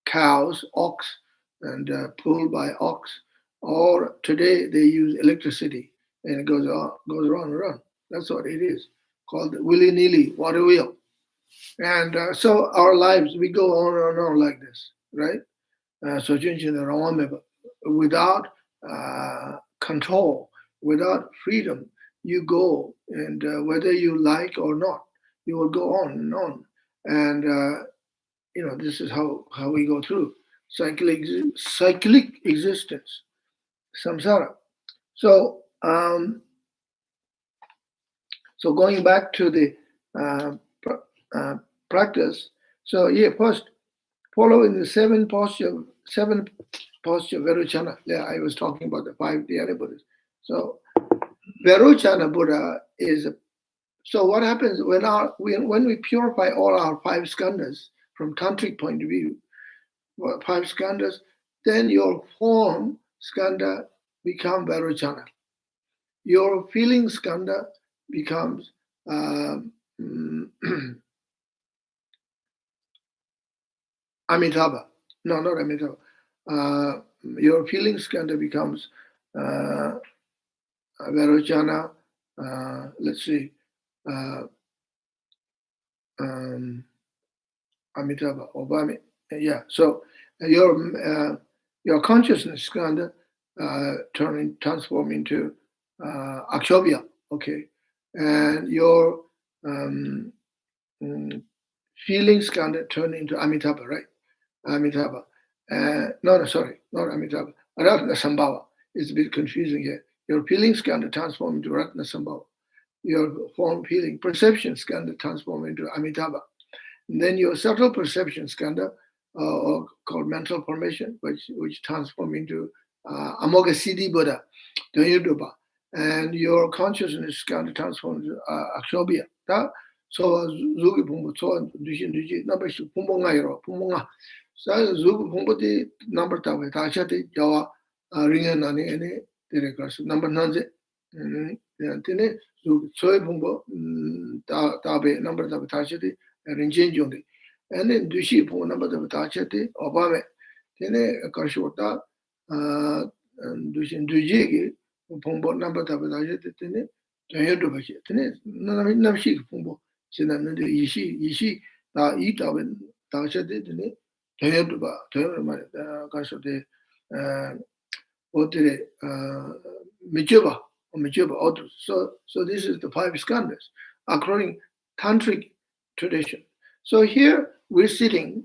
cows, ox, and pulled by ox. Or today they use electricity, and it goes around and around. That's what it is, called the willy-nilly water wheel. And so our lives, we go on and on like this, right? So without control, without freedom, you go, and whether you like or not, you will go on and on. And this is how we go through cyclic existence, samsara. So so going back to the practice. So first following the 7 posture Veruchana. Yeah, I was talking about the 5 Dhyana Buddhas. So Veruchana Buddha is. So what happens when we purify all our 5 skandhas from tantric point of view, 5 skandhas, then your form skandha becomes Veruchana. Your feeling skandha becomes Amitabha. No, not Amitabha. Your feeling skandha becomes Veruchana. Let's see. Amitabha, Obama. Yeah. So your your consciousness can transform into akshobhya, okay, and your feelings can turn into Amitabha, right? Amitabha. Sorry, not Amitabha. Ratna Sambhava. It's a bit confusing here. Your feelings can transform into Ratna Sambhava. Your form feeling perceptions can transform into Amitabha. And then your subtle perceptions can called mental formation, which transform into Amoga Siddhi Buddha, Donyudupa. And your consciousness can transform into Akshobhya. So Zugi Pumbo, so Dushi, number Pumbo Ngairo, Pumonga. So Zugi Pumbo, the number Tawe, Tachati, Jawa, Ringan, and the number Nanze. Tene Soy Pumbo, Tabe, number of Tachati, Rinjin and then Dushi Pumbo, number of Tachati, Obame, Tene Kashota, Dushin Dujigi, Pumbo, number of Tachati, Tene, Tayodubashi, Tene, Namshik Pumbo. Sinan Yishi eat of Tachati, Tayoduba, Kashote, what did it, Mijuba, or Mijuba, so this is the 5 skandhas, according tantric tradition. So here we're sitting,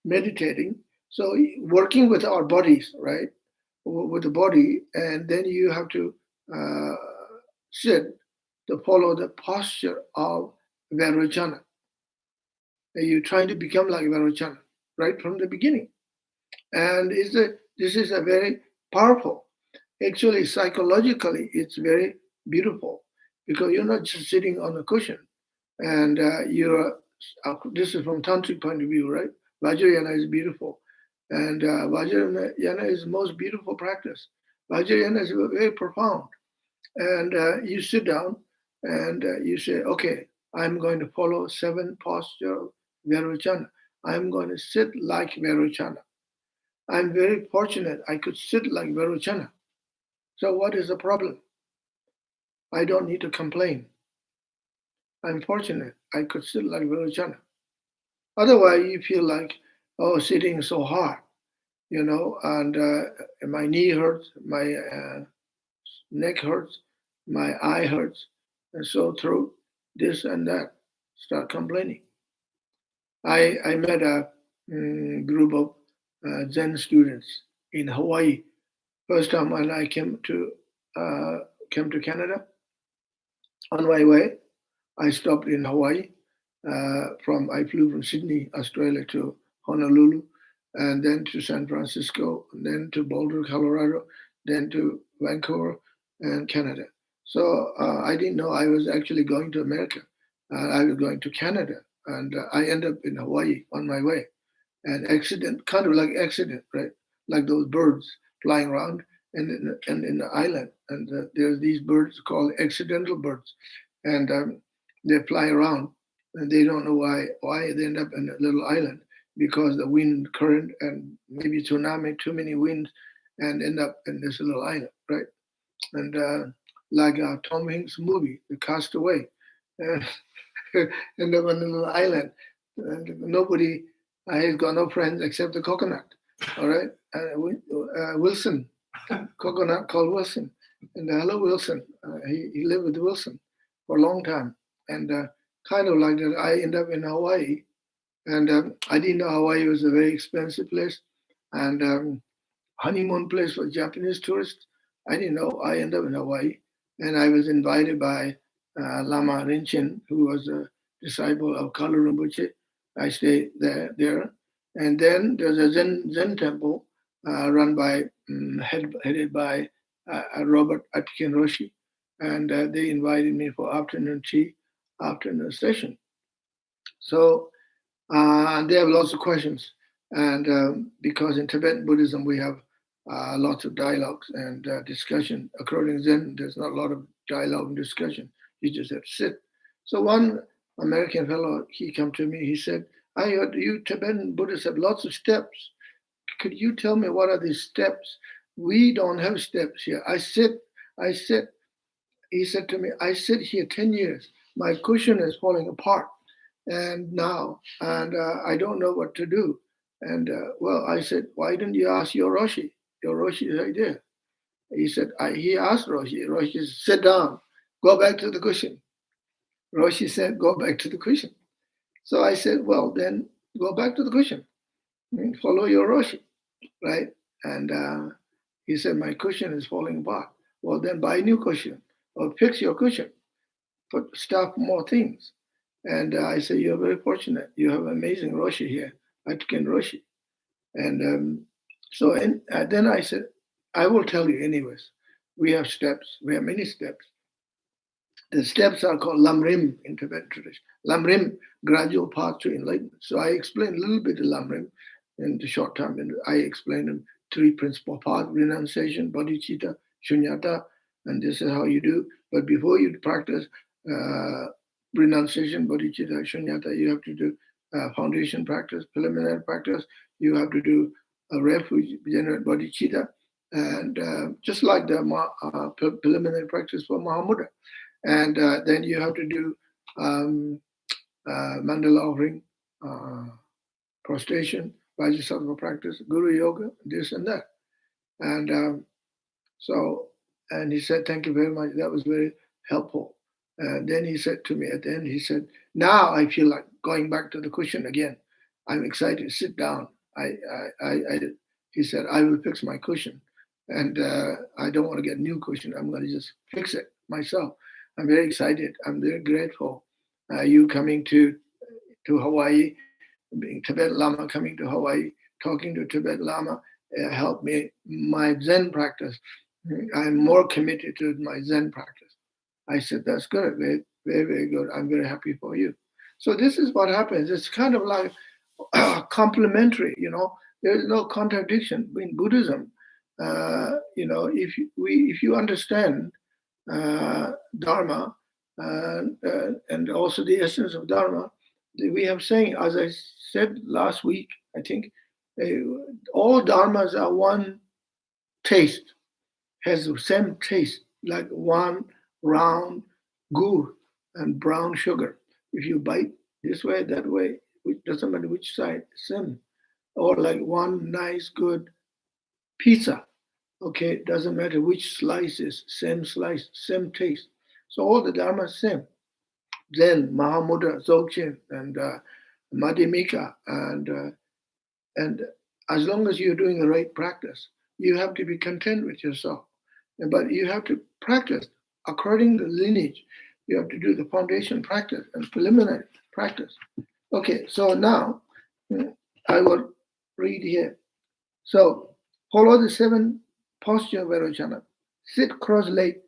meditating, so working with our bodies, right? With the body, and then you have to sit to follow the posture of Vairochana. You're trying to become like Vairochana right from the beginning. And this is a very powerful. Actually, psychologically, it's very beautiful because you're not just sitting on a cushion. And this is from tantric point of view, right? Vajrayana is beautiful. And Vajrayana is the most beautiful practice. Vajrayana is very profound. And you sit down and you say, okay, I'm going to follow 7 postures of Vairochana. I'm going to sit like Vairochana. I'm very fortunate I could sit like Vairochana. So what is the problem? I don't need to complain. I'm fortunate I could sit like Vairochana. Otherwise, you feel like, oh, sitting is so hard, and my knee hurts, my neck hurts, my eye hurts, and so through this and that, start complaining. I met a group of Zen students in Hawaii. First time when I came to Canada. On my way, I stopped in Hawaii. I flew from Sydney, Australia to Honolulu, and then to San Francisco, and then to Boulder, Colorado, then to Vancouver and Canada. So I didn't know I was actually going to America. I was going to Canada, and I ended up in Hawaii on my way. And accident, kind of like accident, right? Like those birds flying around and in the island. And there's these birds called accidental birds. And they fly around and they don't know why they end up in a little island, because the wind current and maybe tsunami, too many winds, and end up in this little island, right? And like Tom Hanks' movie, The Castaway, and end up on a little island. And nobody, he's got no friends except the coconut, all right? Wilson, coconut called Wilson. And hello, Wilson. He lived with Wilson for a long time. And kind of like that, I end up in Hawaii. And I didn't know Hawaii was a very expensive place and honeymoon place for Japanese tourists. I didn't know. I ended up in Hawaii. And I was invited by Lama Rinchen, who was a disciple of Tulku Rinpoche. I stayed there. And then there's a Zen temple run by, headed by Robert Atkin Roshi. And they invited me for afternoon tea, afternoon session. So they have lots of questions. And because in Tibetan Buddhism, we have lots of dialogues and discussion. According to Zen, there's not a lot of dialogue and discussion. You just have to sit. So one American fellow, he came to me, he said, I heard you Tibetan Buddhists have lots of steps. Could you tell me what are these steps? We don't have steps here. I sit. He said to me, I sit here 10 years. My cushion is falling apart. And I don't know what to do. And well, I said, why didn't you ask your Roshi? Your Roshi is right there. He said, he asked Roshi. Roshi said, sit down, go back to the cushion. Roshi said, go back to the cushion. So I said, well, then go back to the cushion. Follow your Roshi, right? And he said, my cushion is falling apart. Well, then buy a new cushion or fix your cushion. Put stuff, more things. And I said, you're very fortunate. You have amazing Roshi here, Atiken Roshi. And then I said, I will tell you anyways. We have steps. We have many steps. The steps are called Lamrim in Tibetan tradition. Lamrim, gradual path to enlightenment. So I explained a little bit of Lamrim in the short time. And I explained them three principal paths: renunciation, bodhicitta, shunyata, and this is how you do. But before you practice renunciation, bodhicitta, shunyata, you have to do foundation practice, preliminary practice. You have to do a refuge, generate bodhicitta, and just like the preliminary practice for Mahamudra. And then you have to do mandala offering, prostration, Vajrasattva practice, Guru Yoga, this and that. And and he said, thank you very much. That was very helpful. And then he said to me at the end, he said, now I feel like going back to the cushion again. I'm excited. Sit down. He said, I will fix my cushion. And I don't want to get a new cushion. I'm going to just fix it myself. I'm very excited. I'm very grateful. You coming to Hawaii, being Tibet Lama, coming to Hawaii, talking to Tibet Lama, helped me my Zen practice. I'm more committed to my Zen practice. I said, that's good. Very, very, very good. I'm very happy for you. So this is what happens. It's kind of like complementary, There is no contradiction in Buddhism. If you understand Dharma and also the essence of Dharma, we have saying, as I said last week, I think, all dharmas are one taste, has the same taste, like one round gur and brown sugar. If you bite this way, that way, it doesn't matter which side, same. Or like one nice, good pizza. Okay, doesn't matter which slice is, same slice, same taste. So all the dharma is same. Zen, Mahamudra, Dzogchen, and Madhyamika, and as long as you're doing the right practice, you have to be content with yourself. But you have to practice according to lineage. You have to do the foundation practice and preliminary practice. Okay, so now I will read here. So follow the 7 posture of Vairocana. Sit cross-legged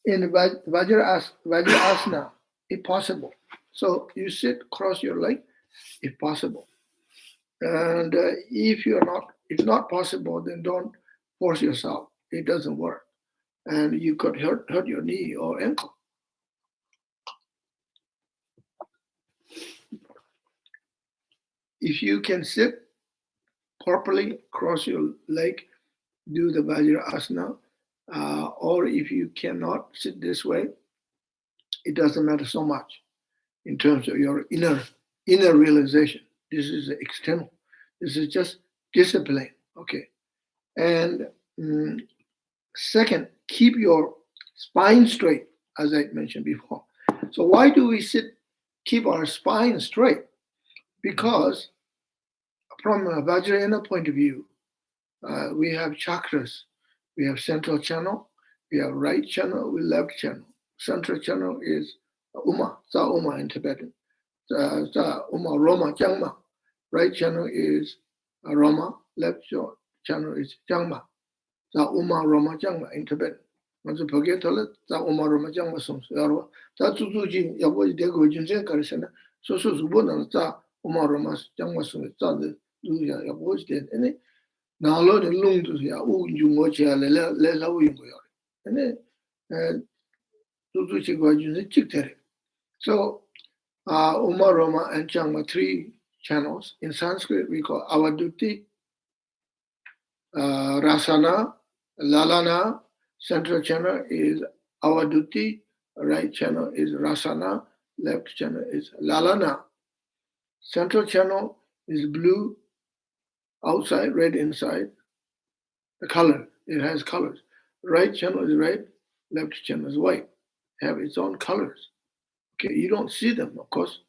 in Vajrasana, if possible. So you sit cross your leg, if possible. And if it's not possible, then don't force yourself. It doesn't work. And you could hurt your knee or ankle. If you can sit properly, cross your leg, do the Vajrasana, or if you cannot sit this way, it doesn't matter so much in terms of your inner realization. This is external. This is just discipline, okay? And second, keep your spine straight, as I mentioned before. So why do we keep our spine straight? Because from a Vajrayana point of view, we have chakras. We have central channel, we have right channel, we left channel. Central channel is Uma, Sa Uma in Tibetan. Sa Uma Roma Jangma. Right channel is Roma, left channel is Jangma. Sa Uma Roma Jangma in Tibetan. 먼저 벽에 돌려 자 Uma Roma Jangma 송수 여러 자 주주지 여보지 대고 진짜 가르치나 소소 수보는 자 Uma Roma Jangma 송수 자들 누야 여보지 되네. 나로 롱도야 우중고치야 레라우인고요. 근데 두두치고 주는 직대래. So Uma Roma and Jangma, 3 channels. In Sanskrit we call Avaduti, Rasana, Lalana. Central channel is Avaduti, right channel is Rasana, left channel is Lalana. Central channel is blue outside, red inside. The color, it has colors. Right channel is red, left channel is white. Have its own colors. Okay, you don't see them, of course.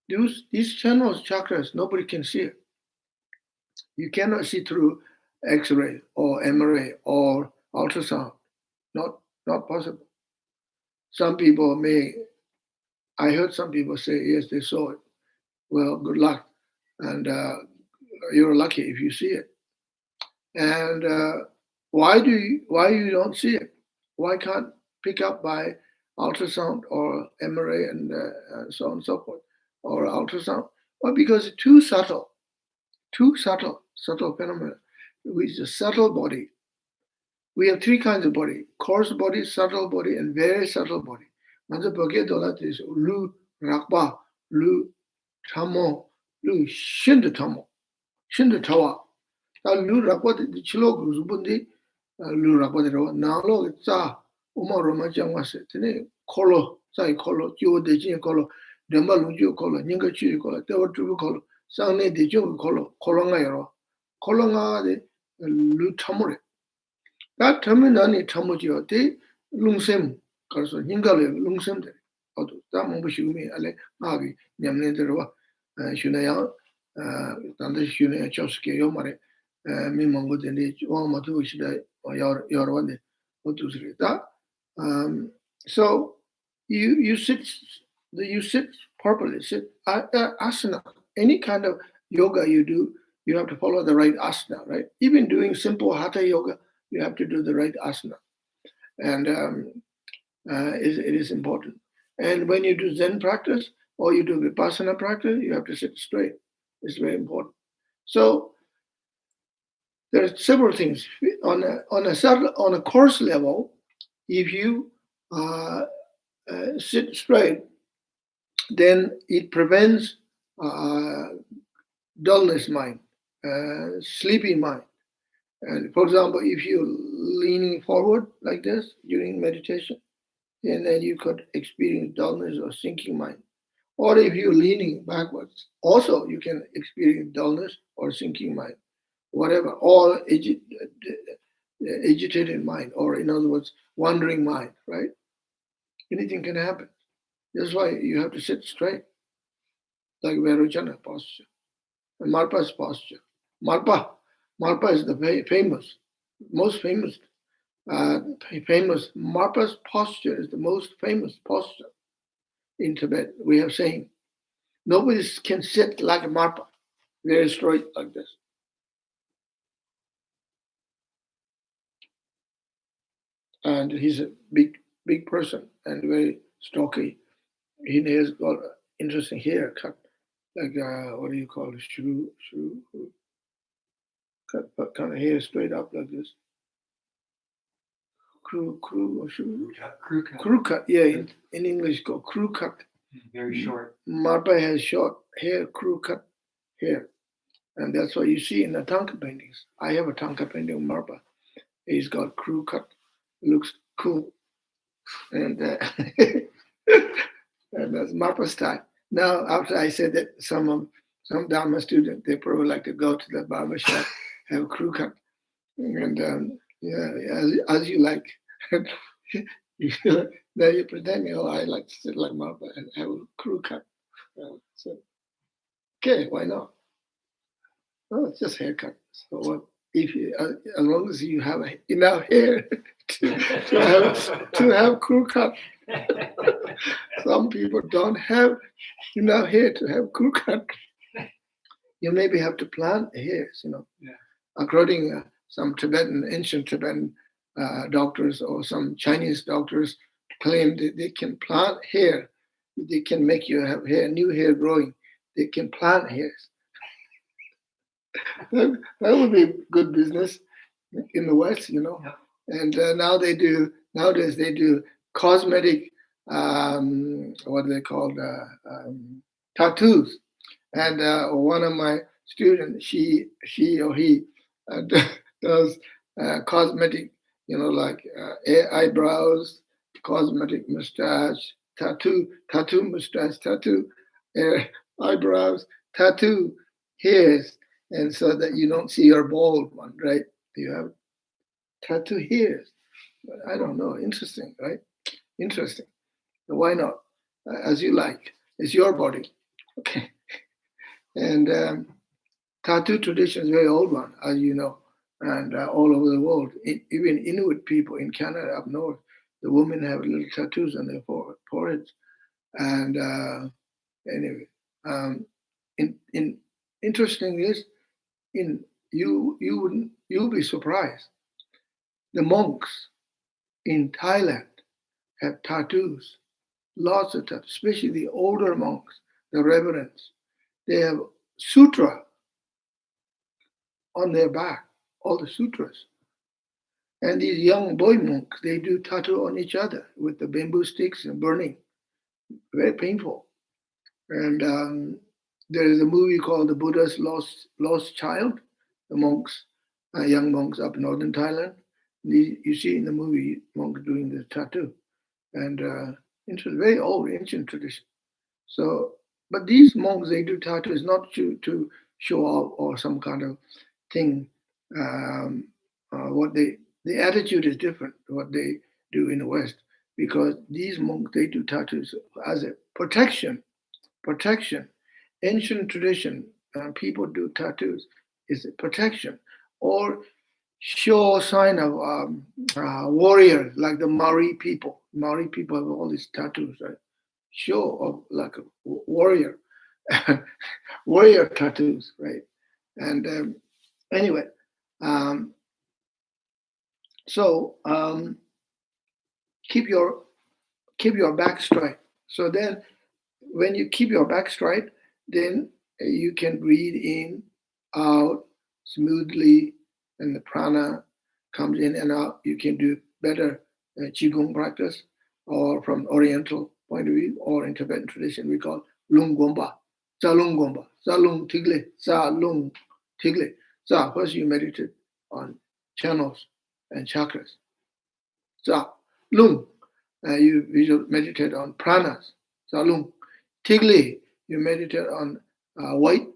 These channels, chakras, nobody can see it. You cannot see through X-ray or MRI or ultrasound. Not possible. Some people I heard some people say, yes, they saw it. Well, good luck. And you're lucky if you see it. And why you don't see it? Why can't pick up by ultrasound or MRI and so on and so forth, or ultrasound? Well, because it's too subtle phenomena, which is a subtle body. We have three kinds of body: coarse body, subtle body, and very subtle body. Manza bogey dolat is lu rakba, lu tamo, lu shinda tamo, shinda tawa. Lu rakba the chilo gruzubundi, lu rakba the rawa. Nalo it's uma roma jangwase. Tene kolo, sai kolo, jiwo dejin kolo, demba lunju kolo, nyinga chiri kolo, tewa tubu kolo, sangne dejin kolo, kolonga yaro. Kolonga de lu tamore. That terminani tamujo de lungsem, karso hingale lungsem de. Odo, tamu shumi ale mavi, nyamne de rawa, shunaya, tanda shunaya choske yomare, mi mongo de wamatu shida yorwande, otusri. So you sit properly, sit asana. Any kind of yoga you do, you have to follow the right asana, right? Even doing simple hatha yoga, you have to do the right asana, and it is important. And when you do Zen practice or you do Vipassana practice, you have to sit straight. It's very important. So there are several things on a course level. If you sit straight, then it prevents dullness mind, sleepy mind. And for example, if you're leaning forward like this during meditation, then you could experience dullness or sinking mind. Or if you're leaning backwards, also you can experience dullness or sinking mind, whatever, or agitated mind, or in other words, wandering mind, right? Anything can happen. That's why you have to sit straight, like Vairocana posture, and Marpa's posture. Marpa is the most famous Marpa's posture is the most famous posture in Tibet. We have saying, nobody can sit like a Marpa, very straight like this. And he's a big person and very stocky. He has got interesting haircut, like what do you call it? Shrew, cut kind of hair straight up like this. Crew cut. Yeah, in English called crew cut. Very short. Marpa has short hair, crew cut hair, and that's what you see in the Thangka paintings. I have a Thangka painting of Marpa. He's got crew cut. Looks cool, and and that's Marpa style. Now, after I said that, some Dharma student, they probably like to go to the barber shop, have a crew cut, and as you like. Now you pretend, I like to sit like Marpa and have a crew cut. So, okay, why not? Well, it's just haircut. So if you, as long as you have enough hair to have crew cut. Some people don't have enough hair to have crew cut. You maybe have to plant hairs, Yeah. According some ancient Tibetan doctors or some Chinese doctors claim that they can plant hair. They can make you have new hair growing. They can plant hairs. That would be good business in the West, Yeah. And nowadays they do cosmetic, what are they called, tattoos. And one of my students, she or he does cosmetic, like eyebrows, cosmetic mustache, tattoo mustache, tattoo eyebrows, tattoo hairs, and so that you don't see your bald one, right? You have tattoo hairs. I don't know. Interesting, right? Interesting. Why not? As you like. It's your body. Okay. And tattoo tradition is a very old one, as you know, and all over the world. Even Inuit people in Canada up north, the women have little tattoos on their foreheads. And anyway, in interesting is in you'll be surprised. The monks in Thailand have tattoos, lots of tattoos, especially the older monks, the reverends. They have sutra on their back, all the sutras. And these young boy monks, they do tattoo on each other with the bamboo sticks and burning. Very painful. And there is a movie called The Buddha's Lost Child, the monks, young monks up in northern Thailand. You see in the movie monks doing the tattoo. And it's a very old, ancient tradition. So, but these monks, they do tattoos not to show off or some kind of thing. What the attitude is different what they do in the West, because these monks, they do tattoos as a protection. Ancient tradition, people do tattoos is a protection or show sign of warrior, like the Maori people. Maori people have all these tattoos, right? Show of like a warrior, warrior tattoos, right? And anyway, um, so keep your back straight. So then, when you keep your back straight, then you can breathe in, out smoothly, and the prana comes in and out. You can do better qigong practice, or from Oriental point of view, or in Tibetan tradition, we call lung gomba, za lung gomba, za lung tigle, za lung tigle. Za, first you meditate on channels and chakras. Za lung, you meditate on pranas. Za lung tigle, you meditate on white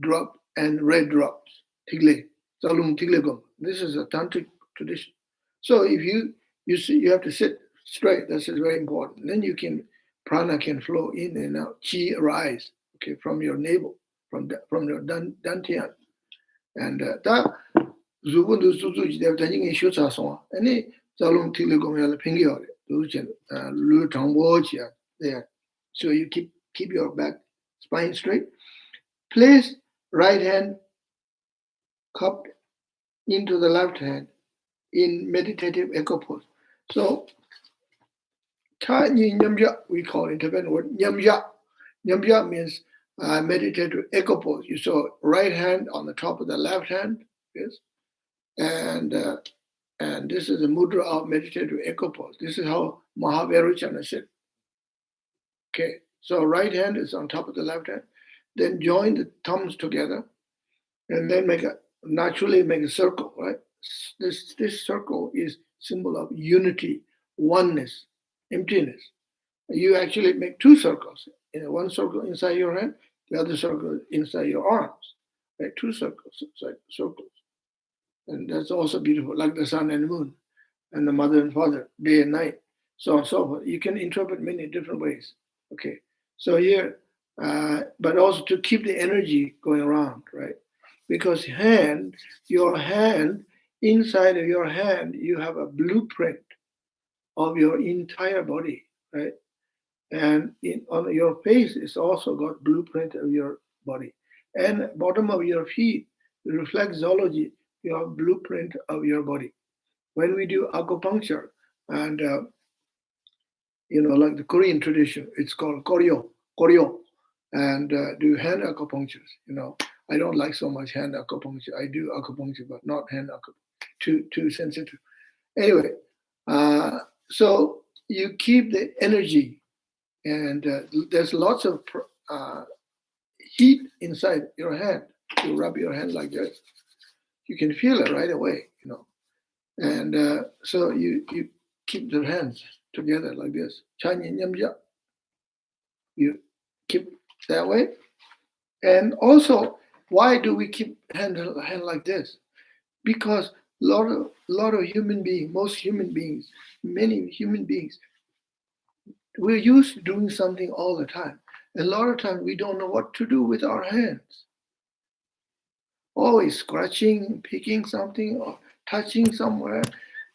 drop and red drops. Tigle, za lung tigle gomba. This is a tantric tradition. So if you see, you have to sit straight. This is very important. Then you can prana can flow in and out. Qi arise, okay, from your navel, from your dantian, and that zubundu suzu jidev tajing in shucha song. Any zalung tiligom yala pingi ore. Lu tangbo chia there. So you keep your back spine straight. Place right hand cupped into the left hand in meditative echo pose. So we call it in Tibetan word nyamja. Nyamja means meditative echo pose. You saw right hand on the top of the left hand, yes, and this is the mudra of meditative echo pose. This is how Mahavairochana sit. Okay, so right hand is on top of the left hand. Then join the thumbs together, and then naturally make a circle. Right, this circle is symbol of unity, oneness, emptiness. You actually make two circles. One circle inside your hand, the other circle inside your arms. Right? Two circles, and that's also beautiful, like the sun and moon, and the mother and father, day and night, so on and so forth. You can interpret many different ways. Okay, so here, but also to keep the energy going around, right? Because your hand, inside of your hand, you have a blueprint of your entire body, right? And on your face, it's also got blueprint of your body. And bottom of your feet, the reflexology, you have blueprint of your body. When we do acupuncture, and like the Korean tradition, it's called koryo, and do hand acupunctures. I don't like so much hand acupuncture. I do acupuncture, but not hand acupuncture. Too sensitive. Anyway, so you keep the energy, and there's lots of heat inside your hand. You rub your hand like this, you can feel it right away, And so you keep the hands together like this. You keep that way. And also, Why do we keep hand like this? Because a lot of human beings, most human beings, many human beings, we're used to doing something all the time. A lot of times we don't know what to do with our hands. Always scratching, picking something, or touching somewhere,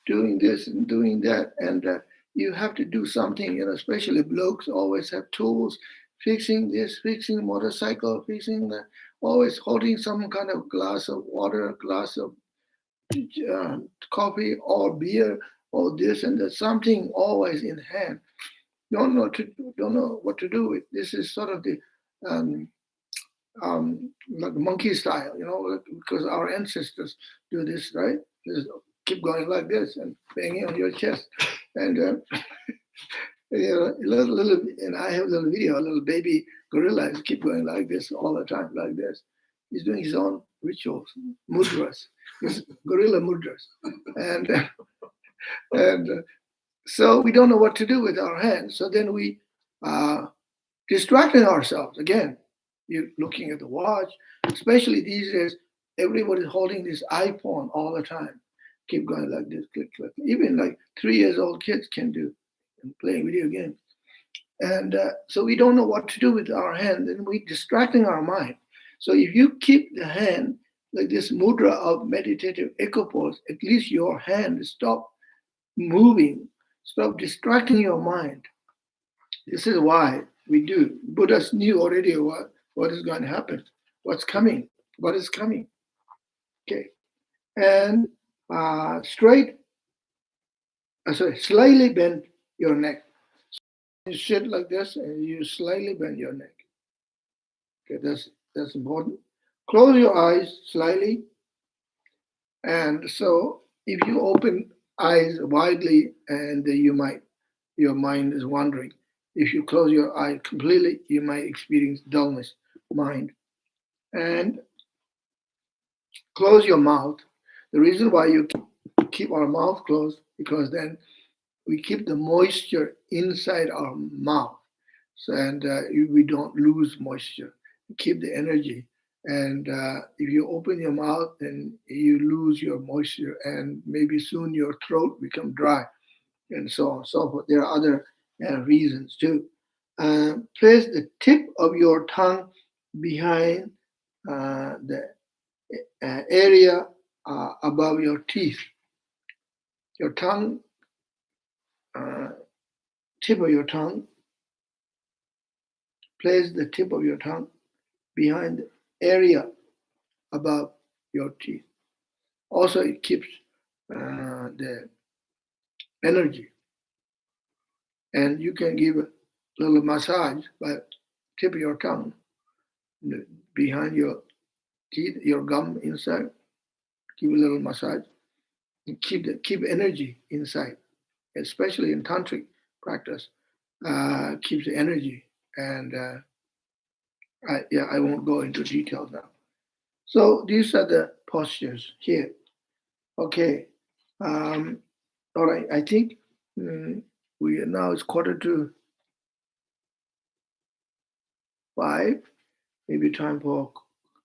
doing this and doing that. And you have to do something, especially blokes always have tools, fixing this, fixing motorcycle, fixing that, always holding some kind of glass of water, glass of coffee or beer or this and that, something always in hand. Don't know what to do with. This is sort of the um, like monkey style, because our ancestors do this, right? Just keep going like this and banging on your chest, and and I have a little video, a little baby gorilla is keep going like this all the time, like this. He's doing his own rituals, mudras, his gorilla mudras, and so we don't know what to do with our hands. So then we distracting ourselves again. You're looking at the watch, especially these days. Everybody's holding this iPhone all the time. Keep going like this, click, click. Even like 3 years old kids can do and playing video games. And so we don't know what to do with our hand, and we're distracting our mind. So if you keep the hand like this mudra of meditative echo pose, at least your hand stop moving, stop distracting your mind. This is why we do. Buddhas knew already what is going to happen, what's coming, what is coming. Okay, and slightly bend your neck. You sit like this, and you slightly bend your neck. Okay, that's important. Close your eyes slightly, and so if you open eyes widely, and your mind is wandering. If you close your eye completely, you might experience dullness, mind. And close your mouth. The reason why you keep our mouth closed, because then we keep the moisture inside our mouth. So, and we don't lose moisture. We keep the energy. And if you open your mouth, then you lose your moisture, and maybe soon your throat become dry, and so on and so forth. There are other reasons too. Place the tip of your tongue behind the area above your teeth. Your tongue, tip of your tongue, place the tip of your tongue behind the area above your teeth. Also, it keeps the energy. And you can give a little massage by tip of your tongue behind your teeth, your gum inside. Give a little massage. And keep energy inside, especially in tantric practice. Keeps the energy, and I won't go into details now. So these are the postures here. Okay. All right. I think we now it's 4:45. Maybe time for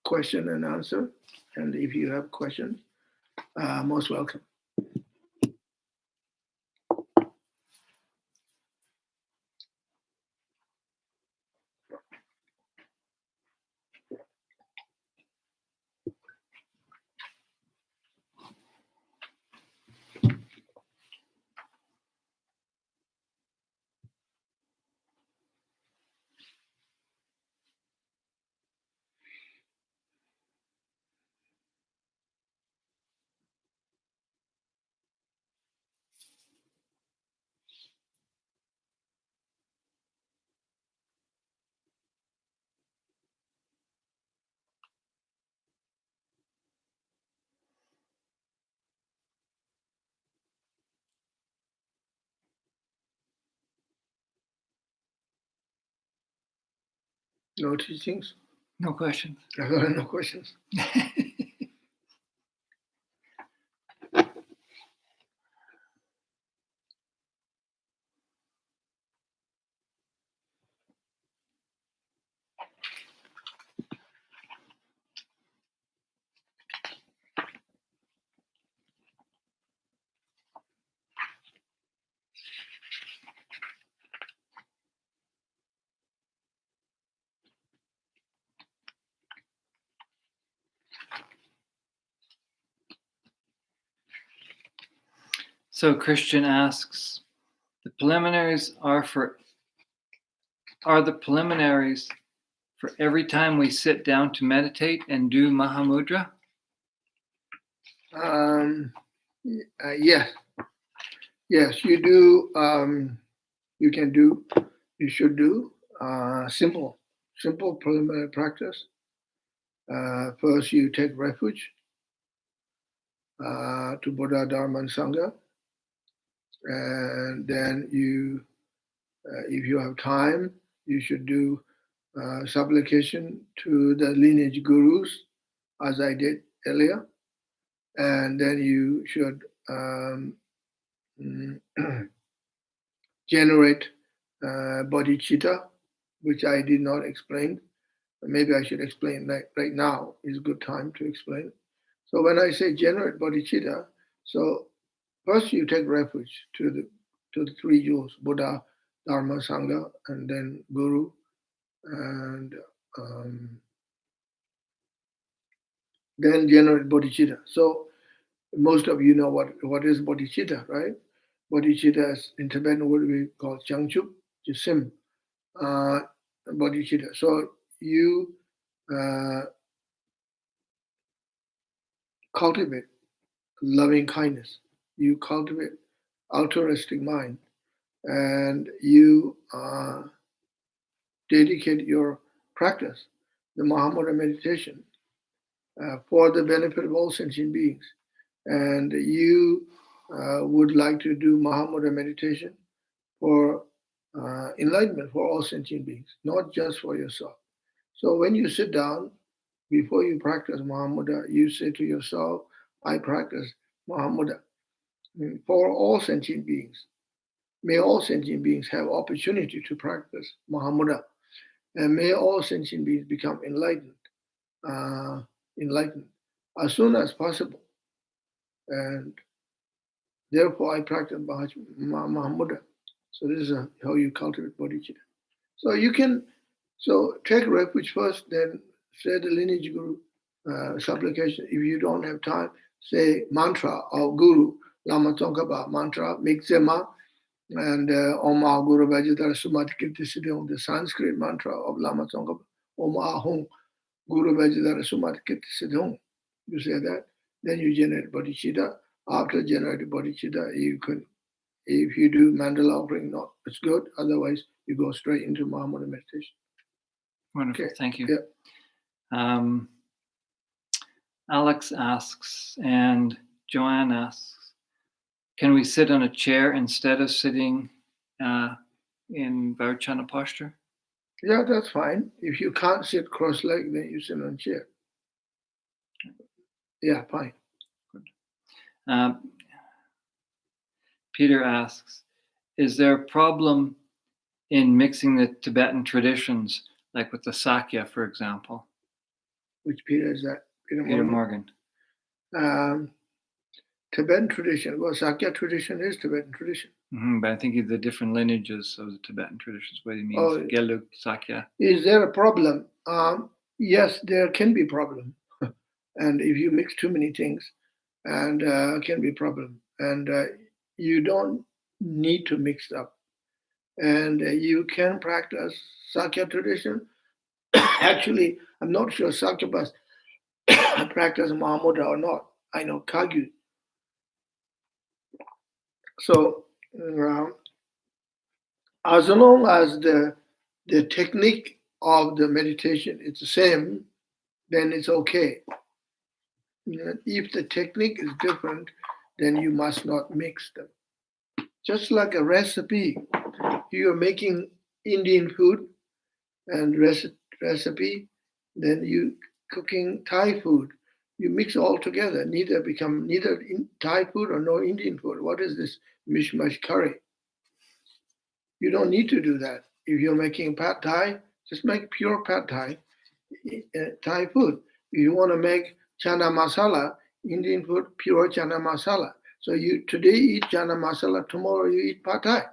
question and answer. And if you have questions, most welcome. No teachings? No questions. No questions. So Christian asks, the preliminaries are the preliminaries for every time we sit down to meditate and do Mahamudra? Yes. Yes, you do. You can do. You should do simple preliminary practice. First, you take refuge to Buddha, Dharma, and Sangha, and then you, if you have time, you should do supplication to the lineage gurus, as I did earlier, and then you should generate bodhicitta, which I did not explain. Maybe I should explain right now is a good time to explain. So when I say generate bodhicitta, so first you take refuge to the three jewels, Buddha, Dharma, Sangha, and then Guru, and then generate bodhicitta. So most of you know what is bodhicitta, right? Bodhicitta is in Tibetan word we call changchup, jisim, bodhicitta. So you cultivate loving kindness, you cultivate altruistic mind, and you dedicate your practice, the Mahamudra meditation, for the benefit of all sentient beings. And you would like to do Mahamudra meditation for enlightenment for all sentient beings, not just for yourself. So when you sit down, before you practice Mahamudra, you say to yourself, I practice Mahamudra for all sentient beings. May all sentient beings have opportunity to practice Mahamudra, and may all sentient beings become enlightened as soon as possible. And therefore, I practice Mahamudra. So this is how you cultivate bodhicitta. So you can take refuge first, then say the lineage guru supplication. If you don't have time, say mantra of Guru, Lama Tsongkhapa mantra, Mikzema, and Om Guru Vajidara Sumatikirti Siddhong, the Sanskrit mantra of Lama Tsongkhapa, Om Ahung Guru Vajidara Sumatikirti Siddhong. You say that, then you generate bodhicitta. After generating bodhicitta, you can, if you do mandala offering, it's good. Otherwise, you go straight into Mahamudra meditation. Wonderful, okay. Thank you. Yeah. Alex asks, and Joanne asks, can we sit on a chair instead of sitting in Vairocana posture? Yeah, that's fine. If you can't sit cross-legged, then you sit on a chair. Yeah, fine. Good. Peter asks, is there a problem in mixing the Tibetan traditions, like with the Sakya, for example? Which Peter is that? Peter Morgan. Tibetan tradition. Well, Sakya tradition is Tibetan tradition. But I think the different lineages of the Tibetan traditions, what he means, Gelug, Sakya. Is there a problem? Yes, there can be problem. And if you mix too many things, and can be problem. And you don't need to mix up. And you can practice Sakya tradition. Actually, I'm not sure Sakyabhas practice Mahamudra or not. I know Kagyu. So as long as the technique of the meditation is the same, then it's okay. If the technique is different, then you must not mix them. Just like a recipe, you're making Indian food and recipe, then you cooking Thai food. You mix all together, neither Thai food or no Indian food. What is this mishmash curry? You don't need to do that. If you're making pad Thai, just make pure pad Thai, Thai food. If you want to make chana masala, Indian food, pure chana masala. So you today eat chana masala, tomorrow you eat pad Thai.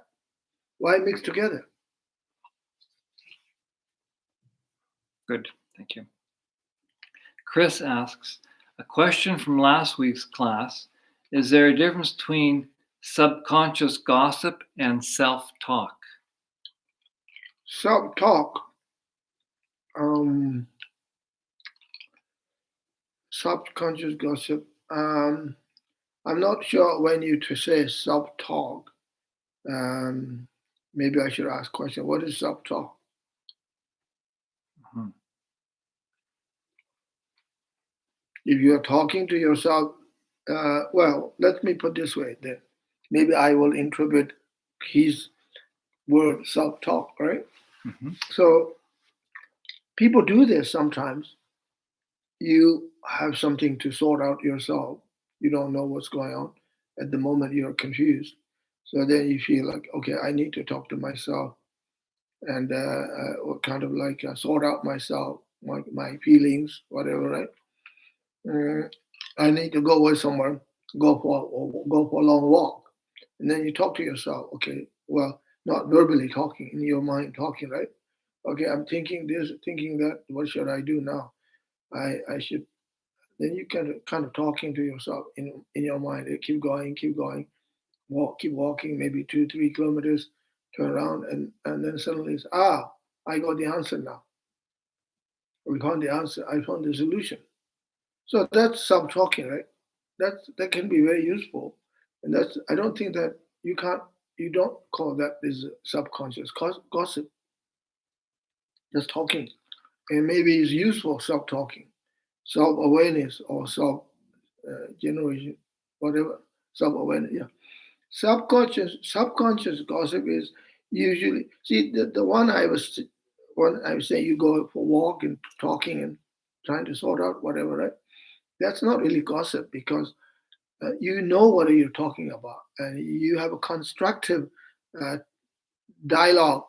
Why mix together? Good, thank you. Chris asks, a question from last week's class, is there a difference between subconscious gossip and self-talk. Self-talk. Subconscious gossip. I'm not sure when you to say self-talk. Maybe I should ask a question. What is self-talk? Mhm. If you are talking to yourself, well, let me put this way then. Maybe I will interpret his word self-talk, right? Mhm. So people do this sometimes. You have something to sort out yourself. You don't know what's going on. At the moment, you're confused. So then you feel like, okay, I need to talk to myself and kind of like sort out myself, my feelings, whatever, right? I need to go away somewhere, go for a long walk, and then you talk to yourself. Okay, well, not verbally talking, in your mind talking, right? Okay, I'm thinking this, thinking that. What should I do now? I should. Then you kind of talking to yourself in your mind. Keep going, keep walking, maybe 2-3 kilometers, turn around, and then suddenly it's I got the answer now. We found the answer. I found the solution. So that's self-talking, right? That can be very useful, and that's I don't think that you don't call that is subconscious gossip. Just talking, and maybe it's useful self-talking, self-awareness or self generation, whatever self-awareness. Yeah, subconscious gossip is usually see the one I was saying you go for a walk and talking and trying to sort out whatever, right? That's not really gossip because you know what you're talking about and you have a constructive uh, dialogue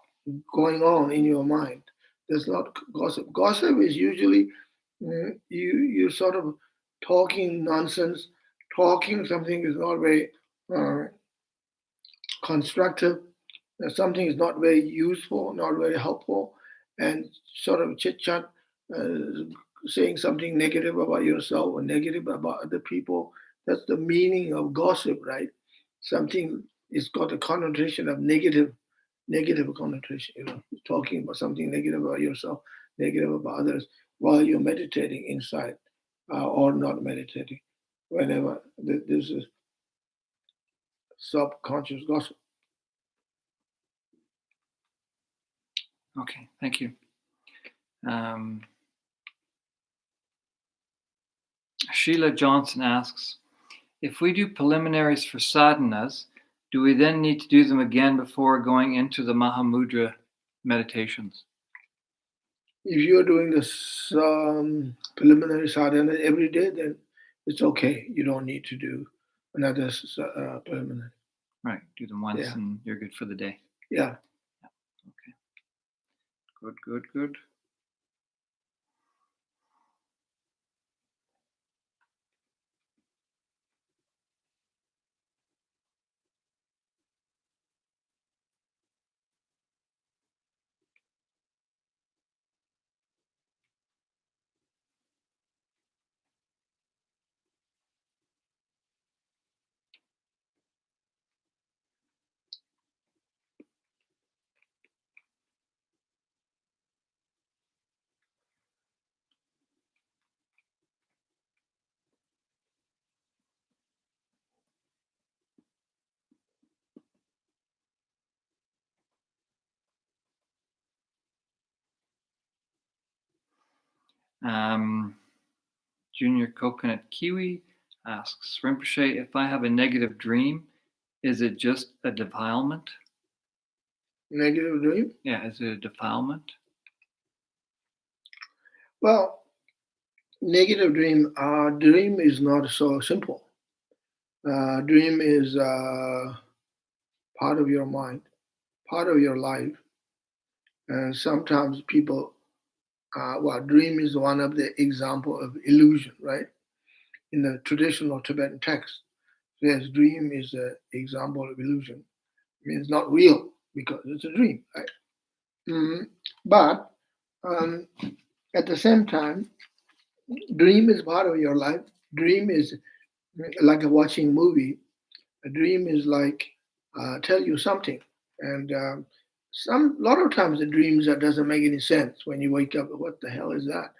going on in your mind. That's not gossip. Gossip is usually you sort of talking nonsense, talking something is not very uh, constructive, something is not very useful, not very helpful, and sort of chit chat, uh, saying something negative about yourself or negative about other people. That's the meaning of gossip, right? Something is got a connotation of negative connotation. Talking about something negative about yourself, negative about others, while you're meditating inside or not meditating. Whenever this is subconscious gossip. Okay, thank you. Sheila Johnson asks, if we do preliminaries for sadhanas, do we then need to do them again before going into the Mahamudra meditations? If you're doing this preliminary sadhana every day, then it's okay. You don't need to do another preliminary. Right, do them once Yeah. and you're good for the day. Yeah. Okay. Good. Junior Coconut Kiwi asks, Rinpoche, if I have a negative dream, is it just a defilement? Negative dream? Yeah, is it a defilement? Well, negative dream. Dream is not so simple. Dream is part of your mind, part of your life, and sometimes people. Dream is one of the example of illusion, right? In the traditional Tibetan text, yes, dream is an example of illusion. I mean, it's not real because it's a dream, right? But at the same time, dream is part of your life. Dream is like a watching movie. A dream is like tell you something, and lot of times the dreams that doesn't make any sense when you wake up. What the hell is that?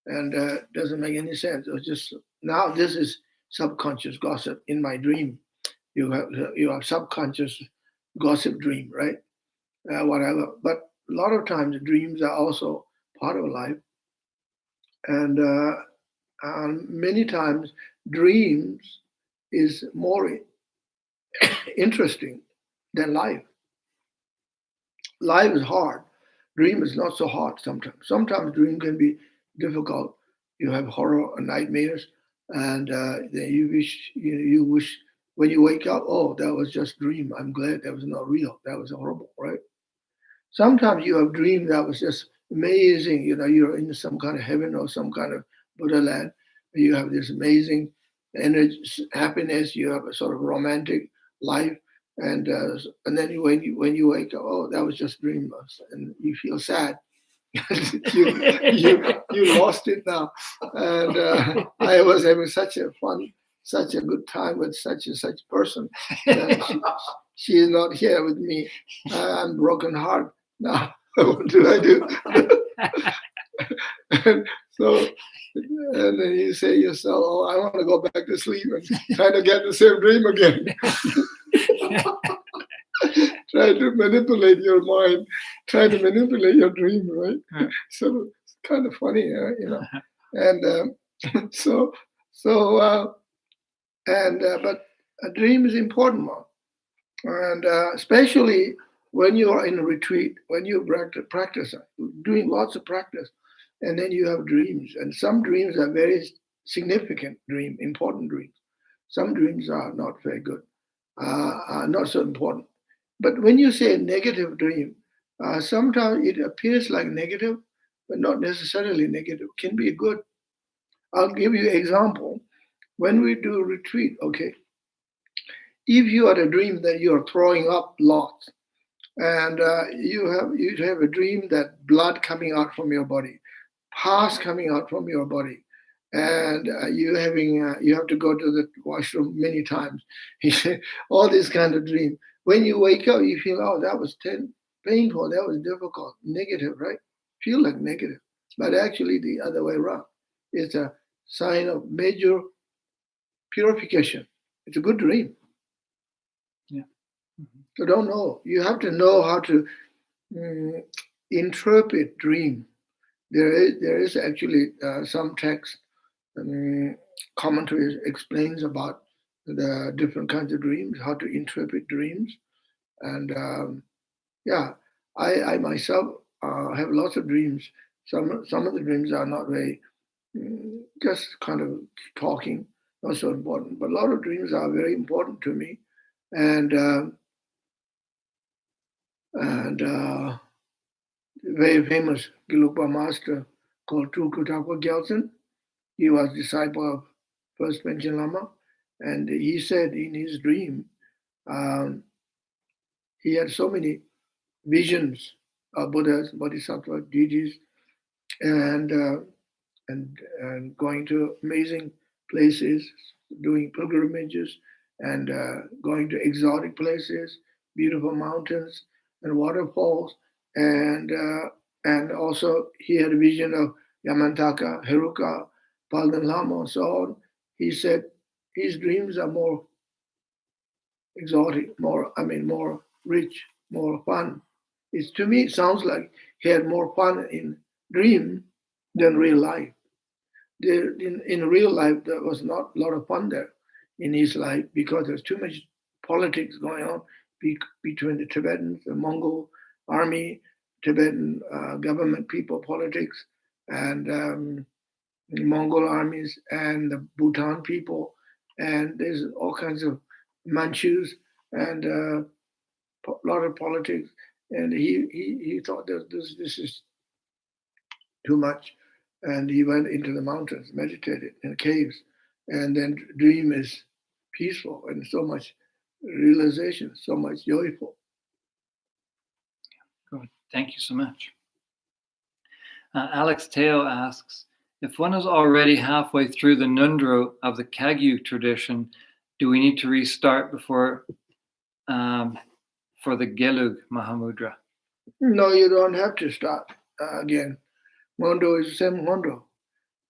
And doesn't make any sense. It's just now this is subconscious gossip in my dream. You have subconscious gossip dream, right? Whatever. But a lot of times dreams are also part of life, and many times dreams is more interesting than life. Life is hard. Dream is not so hard sometimes. Sometimes dream can be difficult. You have horror and nightmares, and then you wish when you wake up, oh, that was just dream. I'm glad that was not real. That was horrible, right? Sometimes you have dream that was just amazing. You're in some kind of heaven or some kind of Buddha land. You have this amazing energy, happiness. You have a sort of romantic life, and then when you wake up, oh, that was just dream, and you feel sad. you lost it now. And I was having such a good time with such and such person. She is not here with me. I'm broken heart now. What do I do? and then you say yourself, oh, I want to go back to sleep and try to get the same dream again. Try to manipulate your mind, try to manipulate your dream, right? So it's kind of funny, And but a dream is important one, and especially when you are in a retreat, when you practice, doing lots of practice, and then you have dreams, and some dreams are very significant dream, important dreams. Some dreams are not very good, are not so important. But when you say a negative dream, sometimes it appears like negative, but not necessarily negative. It can be good. I'll give you an example. When we do retreat, okay, if you had a dream that you're throwing up lots, and you have a dream that blood coming out from your body, pus coming out from your body, and you have to go to the washroom many times. All this kind of dream. When you wake up, you feel, oh, that was painful, that was difficult, negative, right? Feel like negative, but actually the other way around. It's a sign of major purification. It's a good dream. Yeah. Mm-hmm. So don't know. You have to know how to interpret dream. There is actually some text commentary explains about the different kinds of dreams, how to interpret dreams, and I myself have lots of dreams. Some of the dreams are not very, just kind of talking, not so important, but a lot of dreams are very important to me, and very famous Gelugpa master called Tulku Rinpoche. He was disciple of First Panchen Lama, and he said in his dream, he had so many visions of Buddhas, Bodhisattvas, deities, and going to amazing places, doing pilgrimages, and going to exotic places, beautiful mountains and waterfalls, and also he had a vision of Yamantaka, Heruka, Palden Lama, and so on. He said his dreams are more exotic, more rich, more fun. To me, it sounds like he had more fun in dream than real life. In real life, there was not a lot of fun there in his life because there's too much politics going on between the Tibetans, the Mongol army, Tibetan government people, politics, and Mongol armies and the Bhutan people, and there's all kinds of Manchus and a lot of politics. And he thought that this is too much, and he went into the mountains, meditated in caves, and then dream is peaceful and so much realization, so much joyful. Good. Thank you so much. Alex Teo asks, if one is already halfway through the Nundro of the Kagyu tradition, do we need to restart before for the Gelug Mahamudra? No, you don't have to start again. Mondo is the same Mondo.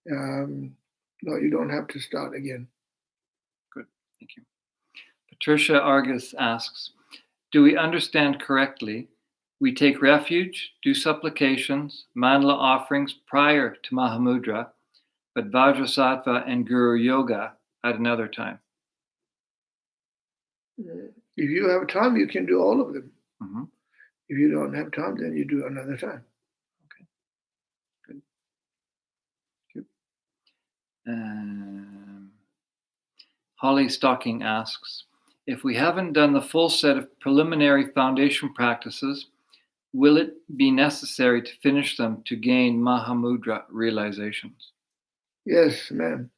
No, you don't have to start again. Good, thank you. Patricia Argus asks, do we understand correctly? We take refuge, do supplications, mandala offerings prior to Mahamudra, but Vajrasattva and Guru Yoga at another time. If you have time, you can do all of them. Mm-hmm. If you don't have time, then you do another time. Okay, good. Good. Holly Stocking asks, if we haven't done the full set of preliminary foundation practices, will it be necessary to finish them to gain Mahamudra realizations? Yes, ma'am.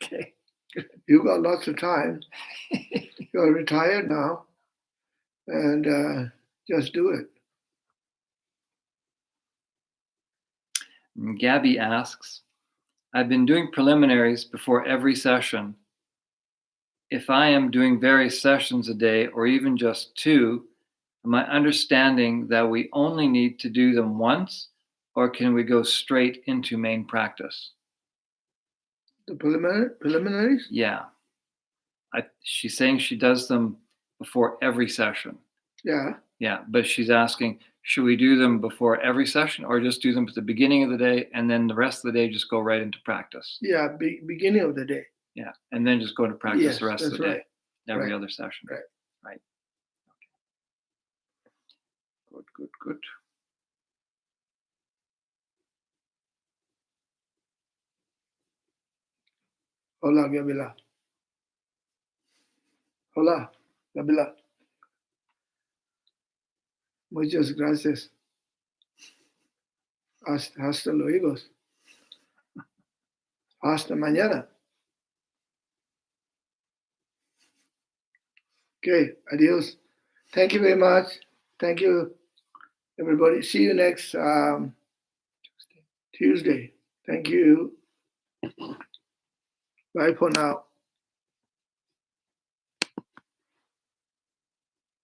Okay. You got lots of time. You're retired now, and just do it. And Gabby asks, I've been doing preliminaries before every session. If I am doing various sessions a day or even just 2, am I understanding that we only need to do them once, or can we go straight into main practice? The preliminaries? Yeah. She's saying she does them before every session. Yeah. Yeah, but she's asking, should we do them before every session or just do them at the beginning of the day and then the rest of the day just go right into practice? Yeah, beginning of the day. Yeah, and then just go to practice Yes, the rest of the that's day, every Right. other session. Right. Right. Okay. Good. Hola, Gabila. Hola, Gabila. Muchas gracias. Hasta luego. Hasta mañana. Okay, adios. Thank you very much. Thank you, everybody. See you next Tuesday. Thank you. Bye for now.